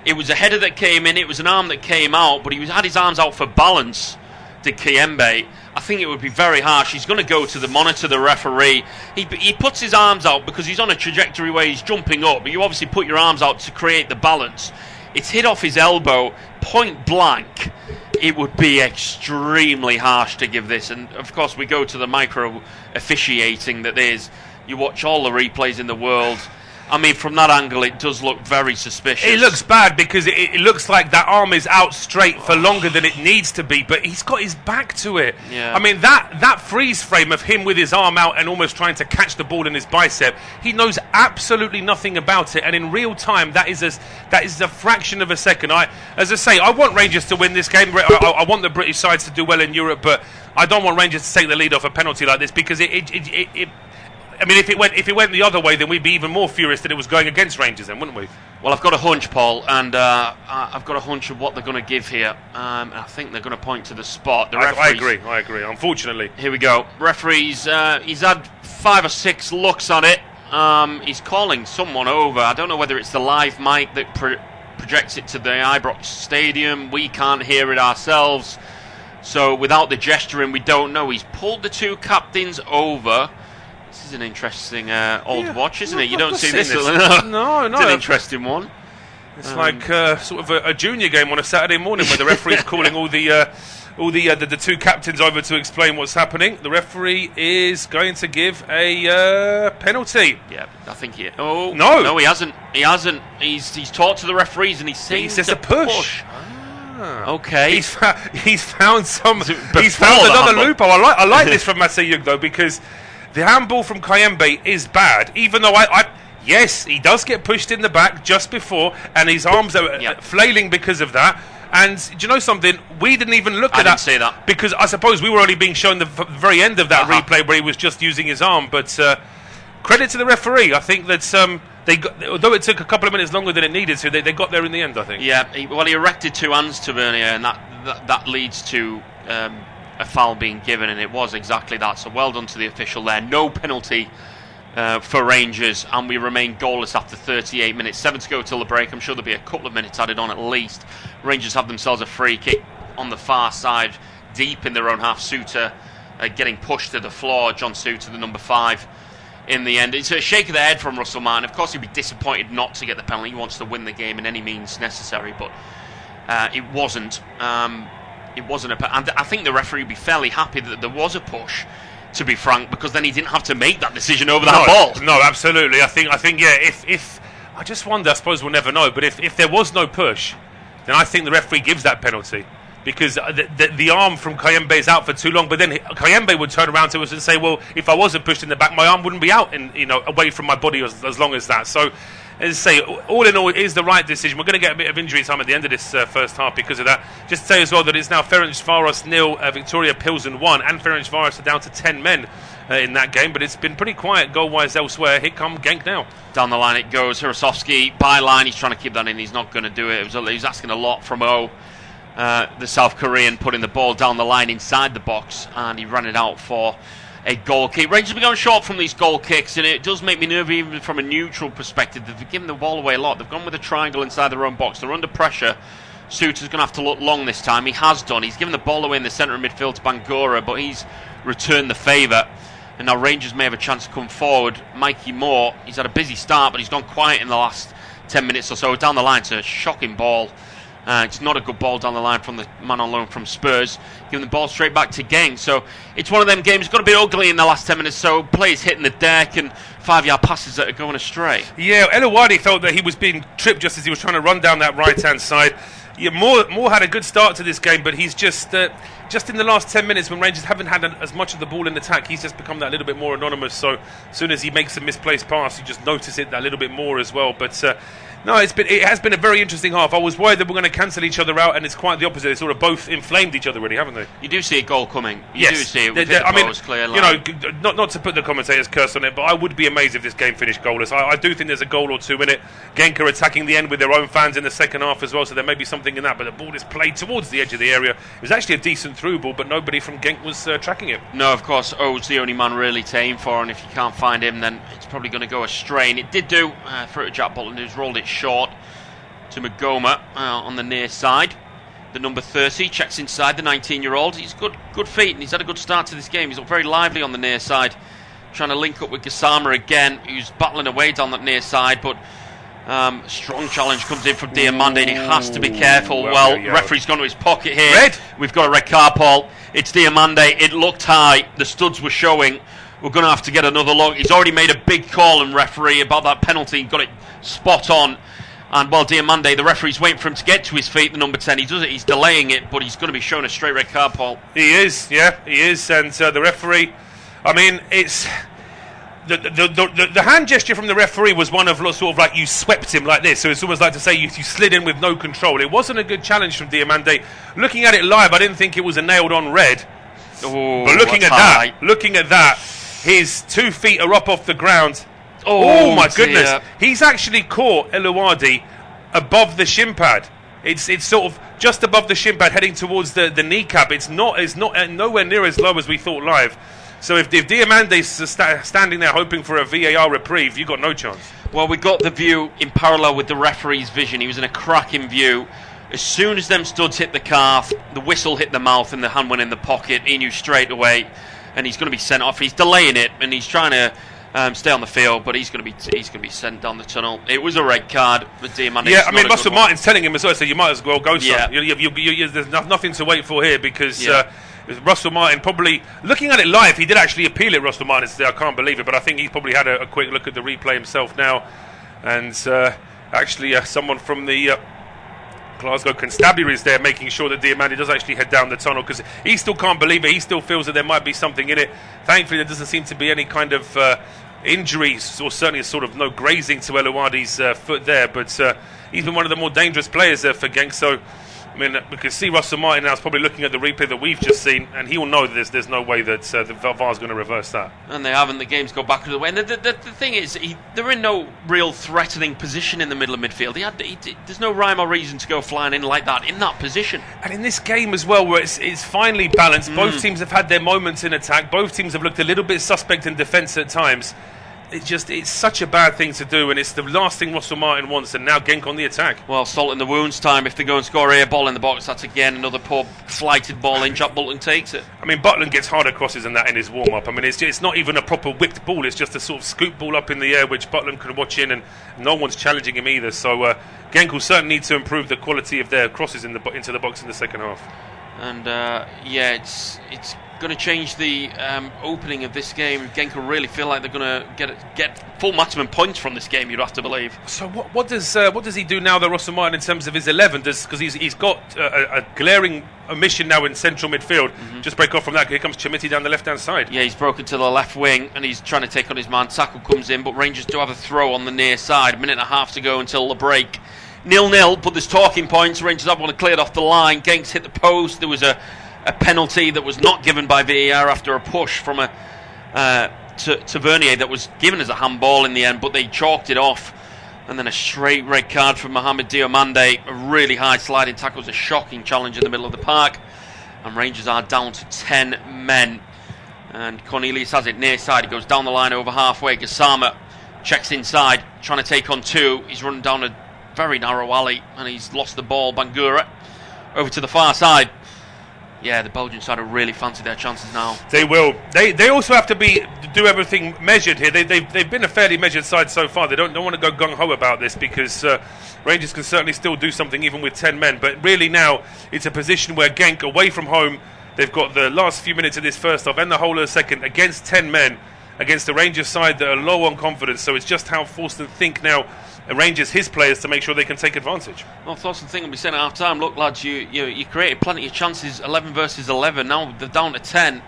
It was a header that came in, it was an arm that came out, but he had his arms out for balance, did Kayembe. I think it would be very harsh. He's going to go to the monitor, the referee. He puts his arms out because he's on a trajectory where he's jumping up, but you obviously put your arms out to create the balance. It's hit off his elbow, point blank. It would be extremely harsh to give this. And, of course, we go to the micro officiating that is. You watch all the replays in the world. I mean, from that angle, it does look very suspicious. It looks bad because it looks like that arm is out straight for longer than it needs to be, but he's got his back to it. Yeah. I mean, that freeze frame of him with his arm out and almost trying to catch the ball in his bicep, he knows absolutely nothing about it, and in real time, that is a fraction of a second. As I say, I want Rangers to win this game. I want the British sides to do well in Europe, but I don't want Rangers to take the lead off a penalty like this because I mean, if it went the other way, then we'd be even more furious that it was going against Rangers, then, wouldn't we? Well, I've got a hunch, Paul, and I've got a hunch of what they're going to give here. I think they're going to point to the spot. The referees, I agree. Unfortunately, here we go. Referees, he's had 5 or 6 looks at it. He's calling someone over. I don't know whether it's the live mic that projects it to the Ibrox stadium. We can't hear it ourselves, so without the gesturing, we don't know. He's pulled the 2 captains over. This is an interesting old watch, isn't it? You don't see this. No. It's an interesting one. It's like sort of a junior game on a Saturday morning where the referee's calling all the 2 captains over to explain what's happening. The referee is going to give a penalty. Yeah, I think he. Oh no, he hasn't. He hasn't. He's talked to the referees and he says a push. Okay. He's found another loophole. I like this from Masayug though because the handball from Kayembe is bad, even though yes, he does get pushed in the back just before, and his arms are flailing because of that. And do you know something? We didn't even look at that. I didn't say that. Because I suppose we were only being shown the very end of that replay where he was just using his arm. But credit to the referee. I think that although it took a couple of minutes longer than it needed to, they got there in the end, I think. Yeah, he erected 2 hands to Vernier, and that leads to a foul being given, and it was exactly that. So well done to the official there. No penalty for Rangers, and we remain goalless after 38 minutes. 7 to go till the break. I'm sure there'll be a couple of minutes added on at least. Rangers have themselves a free kick on the far side, deep in their own half. Suter getting pushed to the floor. John Suter, the number 5. In the end, it's a shake of the head from Russell Martin. Of course, he'd be disappointed not to get the penalty. He wants to win the game in any means necessary, but it wasn't. It wasn't and I think the referee would be fairly happy that there was a push, to be frank, because then he didn't have to make that decision over that ball. No, absolutely. I think yeah. If I just wonder, I suppose we'll never know. But if there was no push, then I think the referee gives that penalty because the arm from Kayembe is out for too long. But then Kayembe would turn around to us and say, "Well, if I wasn't pushed in the back, my arm wouldn't be out away from my body as long as that." So. As I say, all in all, it is the right decision. We're going to get a bit of injury time at the end of this first half because of that. Just to say as well that it's now Ferencvaros 0, Victoria Pilsen 1, and Ferencvaros are down to 10 men in that game. But it's been pretty quiet goal-wise elsewhere. Here come Genk now. Down the line it goes. Hirosovsky, byline, he's trying to keep that in. He's not going to do it. He was asking a lot from the South Korean, putting the ball down the line inside the box, and he ran it out for a goal kick. Rangers have been going short from these goal kicks, and it does make me nervous even from a neutral perspective. They've given the ball away a lot. They've gone with a triangle inside their own box. They're under pressure. Suter's going to have to look long this time. He has done. He's given the ball away in the centre of midfield to Bangura, but he's returned the favour. And now Rangers may have a chance to come forward. Mikey Moore, he's had a busy start, but he's gone quiet in the last 10 minutes or so. Down the line, it's a shocking ball It's not a good ball down the line from the man on loan from Spurs, giving the ball straight back to Genk. So it's one of them games, got a bit ugly in the last 10 minutes, so players hitting the deck and 5-yard passes that are going astray. Yeah, El Ouadi felt that he was being tripped just as he was trying to run down that right-hand side. Yeah, Moore had a good start to this game, but he's just in the last 10 minutes when Rangers haven't had as much of the ball in attack, he's just become that little bit more anonymous. So as soon as he makes a misplaced pass, you just notice it that little bit more as well. But no, it has been a very interesting half. I was worried that we're going to cancel each other out, and it's quite the opposite. They sort of both inflamed each other, really, haven't they? You do see a goal coming. You yes. do see it. I mean, clear line. Not to put the commentators' curse on it, but I would be amazed if this game finished goalless. I do think there's a goal or two in it. Genk are attacking the end with their own fans in the second half as well, so there may be something in that. But the ball is played towards the edge of the area. It was actually a decent through ball, but nobody from Genk was tracking it. No, of course, O's the only man really to aim for, and if you can't find him, then it's probably going to go astray. And it did do through to Jack Butland, who's rolled it short to Magoma on the near side. The number 30 checks inside, the 19-year-old. He's good feet, and he's had a good start to this game. He's looked very lively on the near side, trying to link up with Gassama again, who's battling away down that near side, but strong challenge comes in from Diamande, and he has to be careful. Well, referee's gone to his pocket here. Red. We've got a red card, Paul. It's Diamande. It looked high. The studs were showing. We're going to have to get another look. He's already made a big call, and referee, about that penalty. Got it spot on. And, well, Diamande, the referee's waiting for him to get to his feet, the number 10. He does it. He's delaying it, but he's going to be shown a straight red card, Paul. He is, yeah, he is. And the referee, I mean, it's... The hand gesture from the referee was one of sort of like you swept him like this, so it's almost like to say you slid in with no control. It wasn't a good challenge from Diamande. Looking at it live, I didn't think it was a nailed-on red. Oh, but looking at that, his 2 feet are up off the ground. Oh my goodness! Dear. He's actually caught El Ouadi above the shin pad. It's sort of just above the shin pad, heading towards the kneecap. It's nowhere near as low as we thought live. So if Diamande's standing there hoping for a VAR reprieve, you've got no chance. Well, we got the view in parallel with the referee's vision. He was in a cracking view. As soon as them studs hit the calf, the whistle hit the mouth and the hand went in the pocket. He knew straight away, and he's going to be sent off. He's delaying it, and he's trying to stay on the field, but he's going to be sent down the tunnel. It was a red card with Diamande. Yeah, I mean, Russell Martin's telling him as well, so you might as well go, son. Yeah. There's nothing to wait for here because Russell Martin probably, looking at it live, he did actually appeal it, Russell Martin. I can't believe it, but I think he's probably had a quick look at the replay himself now. And actually someone from the Glasgow Constabulary is there making sure that Diamande does actually head down the tunnel because he still can't believe it. He still feels that there might be something in it. Thankfully, there doesn't seem to be any kind of injuries, or certainly sort of no grazing to El Ouadi's foot there. But he's been one of the more dangerous players for Genk. So, I mean, we can see Russell Martin now is probably looking at the replay that we've just seen, and he will know that there's no way that the VAR is going to reverse that. And they haven't. The game's gone back the way. And the thing is, they're in no real threatening position in the middle of midfield. There's no rhyme or reason to go flying in like that in that position. And in this game as well, where it's finely balanced, both teams have had their moments in attack. Both teams have looked a little bit suspect in defence at times. It's such a bad thing to do, and it's the last thing Russell Martin wants, and now Genk on the attack. Well, salt in the wounds time. If they go and score a ball in the box, that's again another poor flighted ball in. Jack Butland takes it. I mean, Butland gets harder crosses than that in his warm-up. I mean, it's not even a proper whipped ball. It's just a sort of scoop ball up in the air, which Butland can watch in, and no one's challenging him either. So Genk will certainly need to improve the quality of their crosses into the box in the second half. And it's going to change the opening of this game. Genk will really feel like they're going to get full maximum points from this game, you'd have to believe. So what does he do now, though, Russell Martin, in terms of his 11? Because he's got a glaring omission now in central midfield. Just break off from that. Here comes Chimiti down the left-hand side. Yeah, he's broken to the left wing, and he's trying to take on his man. Tackle comes in, but Rangers do have a throw on the near side. 1.5 minutes to go until the break. 0-0, but there's talking points. Rangers have one to clear it off the line. Genk's hit the post. There was a penalty that was not given by VAR after a push from to Vernier that was given as a handball in the end, but they chalked it off. And then a straight red card from Mohamed Diomande. A really high sliding tackle. It was a shocking challenge in the middle of the park. And Rangers are down to 10 men. And Cornelius has it near side. He goes down the line over halfway. Gassama checks inside, trying to take on two. He's running down a very narrow alley, and he's lost the ball. Bangura over to the far side. Yeah, the Belgian side have really fancied their chances now. They will. They also have to do everything measured here. They've been a fairly measured side so far. They don't want to go gung-ho about this because Rangers can certainly still do something even with 10 men. But really now it's a position where Genk, away from home, they've got the last few minutes of this first half and the whole of the second against 10 men, against the Rangers side that are low on confidence. So it's just how Thorsten Fink now arranges his players to make sure they can take advantage. Well, Thorsten Fink will be saying at half time, look lads, you created plenty of chances, 11 versus 11, now they're down to 10.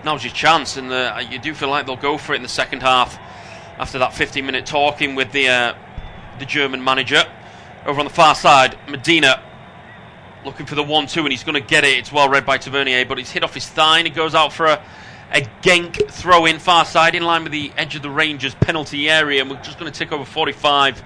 Now's your chance, and you do feel like they'll go for it in the second half after that 15-minute talking with the German manager. Over on the far side, Medina looking for the 1-2, and he's going to get it. It's well read by Tavernier, but it's hit off his thigh, and he goes out for a Genk throw-in far side in line with the edge of the Rangers penalty area, and we're just going to tick over 45,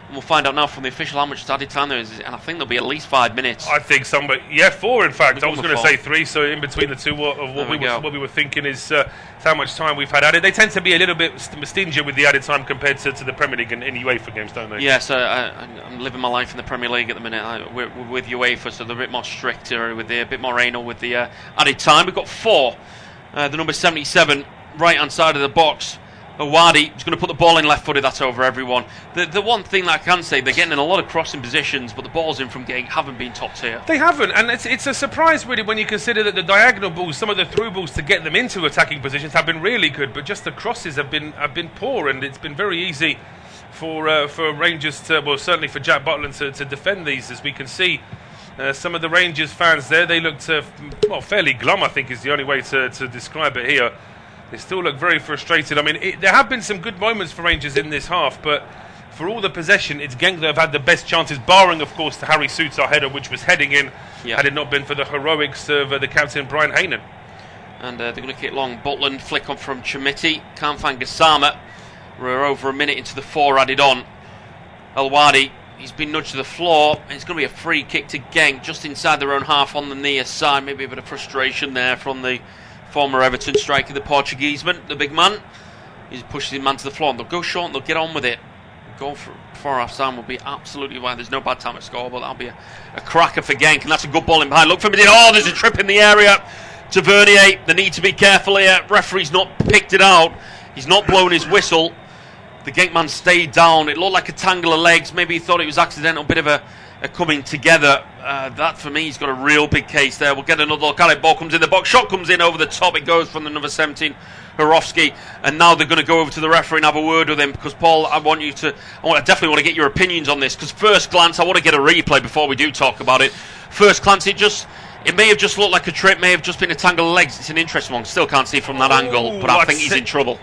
and we'll find out now from the official how much added time there is, and I think there'll be at least 5 minutes. I think somebody, 4 in fact. I was going to say 3, so in between the two of what we were thinking is how much time we've had added. They tend to be a little bit stingier with the added time compared to the Premier League and UEFA games, don't they? Yes, I'm living my life in the Premier League at the minute. We're with UEFA, so they're a bit more stricter, with a bit more anal with the added time. We've got 4. The number 77, right-hand side of the box. Awadi is going to put the ball in left-footed. That's over everyone. The one thing that I can say, they're getting in a lot of crossing positions, but the balls in from Genk haven't been top tier. They haven't, and it's a surprise really when you consider that the diagonal balls, some of the through balls to get them into attacking positions have been really good, but just the crosses have been poor, and it's been very easy for Rangers to, well, certainly for Jack Butland to defend these, as we can see. Some of the Rangers fans there, they looked fairly glum, I think is the only way to describe it here. They still look very frustrated. I mean, there have been some good moments for Rangers in this half, but for all the possession, it's Genk that have had the best chances, barring, of course, the Harry Souttar header, which was heading in, had it not been for the heroics of the captain, Brian Haynen. And they're going to kick long. Butland, flick on from Chamiti. Can't find Gassama. We're over a minute into the 4 added on. El-Wadi, he's been nudged to the floor. It's going to be a free kick to Genk, just inside their own half on the near side. Maybe a bit of frustration there from the former Everton striker, the Portuguese man, the big man. He pushes his man to the floor, and they'll go short and they'll get on with it. Goal for half-time will be absolutely fine. There's no bad time to score, but that'll be a cracker for Genk, and that's a good ball in behind. Look for Medina. Oh, there's a trip in the area. Tavernier, they need to be careful here. Referee's not picked it out. He's not blown his whistle. The Genk man stayed down. It looked like a tangle of legs. Maybe he thought it was accidental, bit of a coming together. That, for me, he's got a real big case there. We'll get another look at it. Ball comes in the box. Shot comes in over the top. It goes from the number 17, Horovsky. And now they're going to go over to the referee and have a word with him. Because, Paul, I definitely want to get your opinions on this. Because first glance, I want to get a replay before we do talk about it. First glance, it may have just looked like a trip. May have just been a tangle of legs. It's an interesting one. Still can't see from that angle. But I think he's in trouble.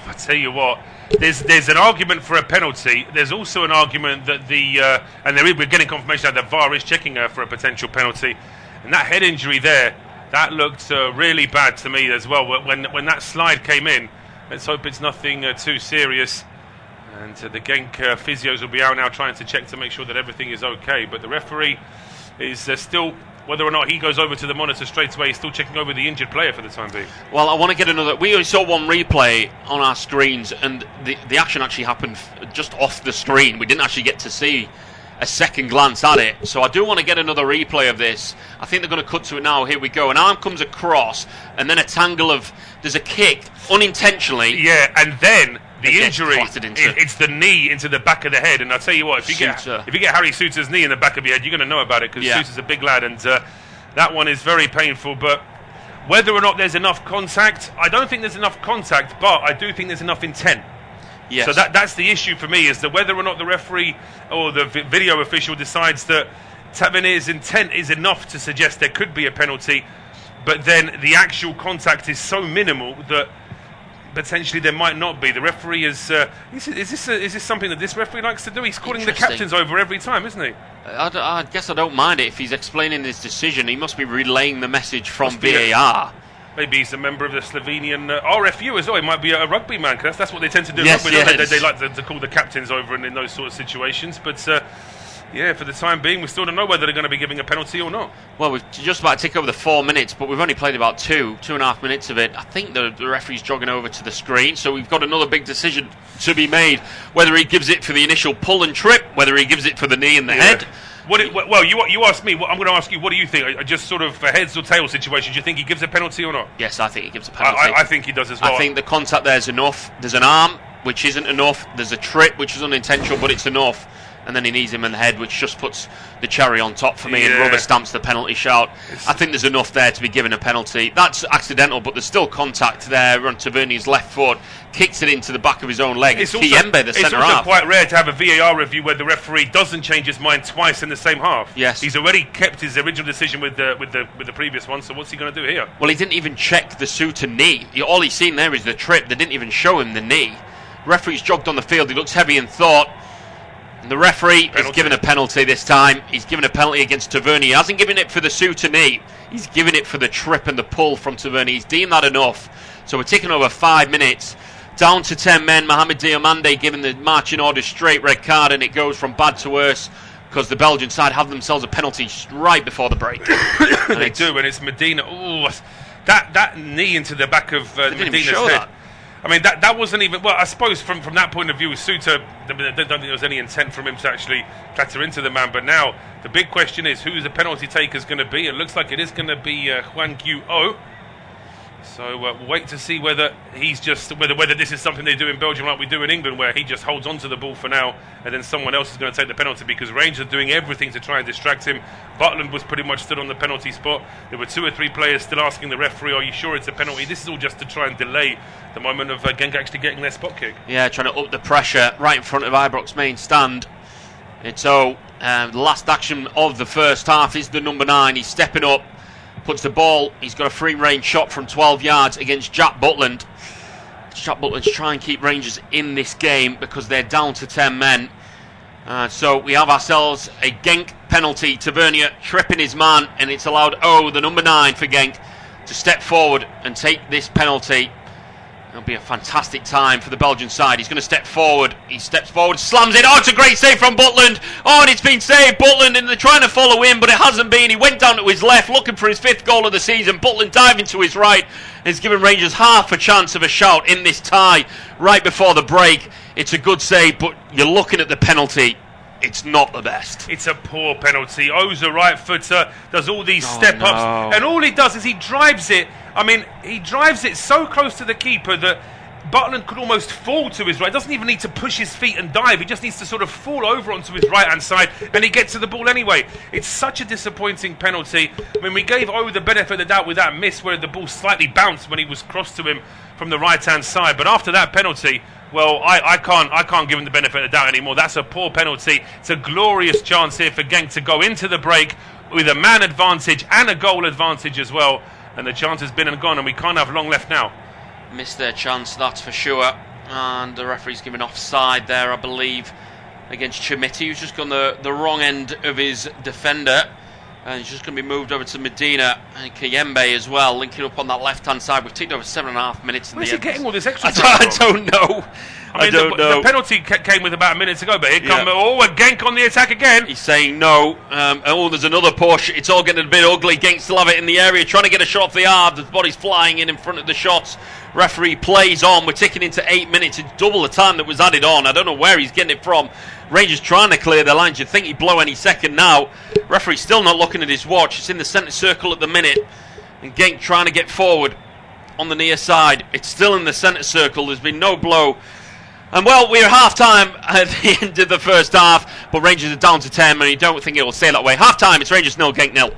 I tell you what. There's an argument for a penalty. There's also an argument that we're getting confirmation that the VAR is checking for a potential penalty. And that head injury there, that looked really bad to me as well. When that slide came in, let's hope it's nothing too serious. And the Genk physios will be out now trying to check to make sure that everything is okay. But the referee is still, whether or not he goes over to the monitor straight away, he's still checking over the injured player for the time being. Well, I want to get another. We only saw one replay on our screens, and the action actually happened just off the screen. We didn't actually get to see a second glance at it. So I do want to get another replay of this. I think they're going to cut to it now. Here we go. An arm comes across, and then a tangle of. There's a kick unintentionally. Yeah, and then the injury, it's the knee into the back of the head. And I'll tell you what, if you get Harry Souttar's knee in the back of your head, you're going to know about it, because Souttar's a big lad, and that one is very painful. But whether or not there's enough contact, I don't think there's enough contact, but I do think there's enough intent. Yes. So that's the issue for me, is that whether or not the referee or the video official decides that Tavernier's intent is enough to suggest there could be a penalty, but then the actual contact is so minimal that potentially there might not be. The referee is this something that this referee likes to do? He's calling the captains over every time, isn't he? I guess I don't mind it if he's explaining his decision. He must be relaying the message from VAR. Maybe he's a member of the Slovenian RFU as well. He might be a rugby man, because that's what they tend to do. Yes, rugby. They like to call the captains over in those sort of situations. But for the time being, we still don't know whether they're going to be giving a penalty or not. Well, we've just about to tick over the 4 minutes, but we've only played about 2.5 minutes of it. I think the referee's jogging over to the screen, so we've got another big decision to be made. Whether he gives it for the initial pull and trip, whether he gives it for the knee and the head. Well, you asked me. I'm going to ask you. What do you think? Just sort of a heads or tails situation. Do you think he gives a penalty or not? Yes, I think he gives a penalty. I think he does as well. I think the contact there is enough. There's an arm, which isn't enough. There's a trip, which is unintentional, but it's enough. And then he knees him in the head, which just puts the cherry on top for me and rubber stamps the penalty shout. I think there's enough there to be given a penalty. That's accidental, but there's still contact there on Tavernier's left foot. Kicks it into the back of his own leg. It's Kiembe, the centre half. It's also quite rare to have a VAR review where the referee doesn't change his mind twice in the same half. Yes. He's already kept his original decision with the previous one, so what's he going to do here? Well, he didn't even check the Suter knee. All he's seen there is the trip. They didn't even show him the knee. Referee's jogged on the field. He looks heavy in thought. The referee has given a penalty this time. He's given a penalty against Tavernier. He hasn't given it for the Suter knee. He's given it for the trip and the pull from Tavernier. He's deemed that enough. So we're taking over 5 minutes. Down to 10 men. Mohamed Diomande given the marching order straight red card, and it goes from bad to worse because the Belgian side have themselves a penalty right before the break. They do, and it's Medina. Ooh, that knee into the back of Medina's head. That. I mean, that wasn't even... Well, I suppose from that point of view, Suter, I don't think there was any intent from him to actually clatter into the man. But now, the big question is, who the penalty taker is going to be? It looks like it is going to be Hwang Kyu-oh. So we'll wait to see whether he's just... Whether this is something they do in Belgium like we do in England, where he just holds on to the ball for now, and then someone else is going to take the penalty, because Rangers are doing everything to try and distract him. Butland was pretty much stood on the penalty spot. There were 2 or 3 players still asking the referee, are you sure it's a penalty? This is all just to try and delay the moment of Genk actually getting their spot kick. Yeah, trying to up the pressure right in front of Ibrox main stand. And so the last action of the first half is the number 9. He's stepping up, puts the ball. He's got a free range shot from 12 yards against Jack Butland. Jack Butland's trying to keep Rangers in this game because they're down to 10 men. So we have ourselves a Genk penalty. Tavernier tripping his man, and it's allowed the number 9 for Genk to step forward and take this penalty. It'll be a fantastic time for the Belgian side. He's going to step forward. He steps forward, slams it. Oh, it's a great save from Butland. Oh, and it's been saved. Butland, and they're trying to follow him, but it hasn't been. He went down to his left, looking for his 5th goal of the season. Butland diving to his right. And it's given Rangers half a chance of a shout in this tie right before the break. It's a good save, but you're looking at the penalty. It's not the best. It's a poor penalty. O's a right footer, does all these step-ups, and all he does is he drives it. I mean, he drives it so close to the keeper that Butland could almost fall to his right. Doesn't even need to push his feet and dive. He just needs to sort of fall over onto his right-hand side, and he gets to the ball anyway. It's such a disappointing penalty. I mean, we gave O the benefit of the doubt with that miss where the ball slightly bounced when he was crossed to him from the right-hand side. But after that penalty, well, I can't give him the benefit of the doubt anymore. That's a poor penalty. It's a glorious chance here for Genk to go into the break with a man advantage and a goal advantage as well. And the chance has been and gone, and we can't have long left now. Missed their chance, that's for sure. And the referee's given offside there, I believe, against Chimiti, who's just gone the wrong end of his defender. And he's just going to be moved over to Medina and Kiembe as well, linking up on that left-hand side. We've ticked over 7.5 minutes in the end. Where's he getting all this extra time I don't know. I mean, the penalty came with about a minute to go, but here come a Genk on the attack again. He's saying no. There's another push. It's all getting a bit ugly. Genk still have it in the area, trying to get a shot off the arm. The body's flying in front of the shots. Referee plays on. We're ticking into 8 minutes. It's double the time that was added on. I don't know where he's getting it from. Rangers trying to clear the lines. You'd think he'd blow any second now. Referee's still not looking at his watch. It's in the centre circle at the minute. And Genk trying to get forward on the near side. It's still in the centre circle. There's been no blow. And well, we're half-time at the end of the first half, but Rangers are down to 10, and you don't think it will stay that way. Half-time, it's Rangers 0, Genk 0.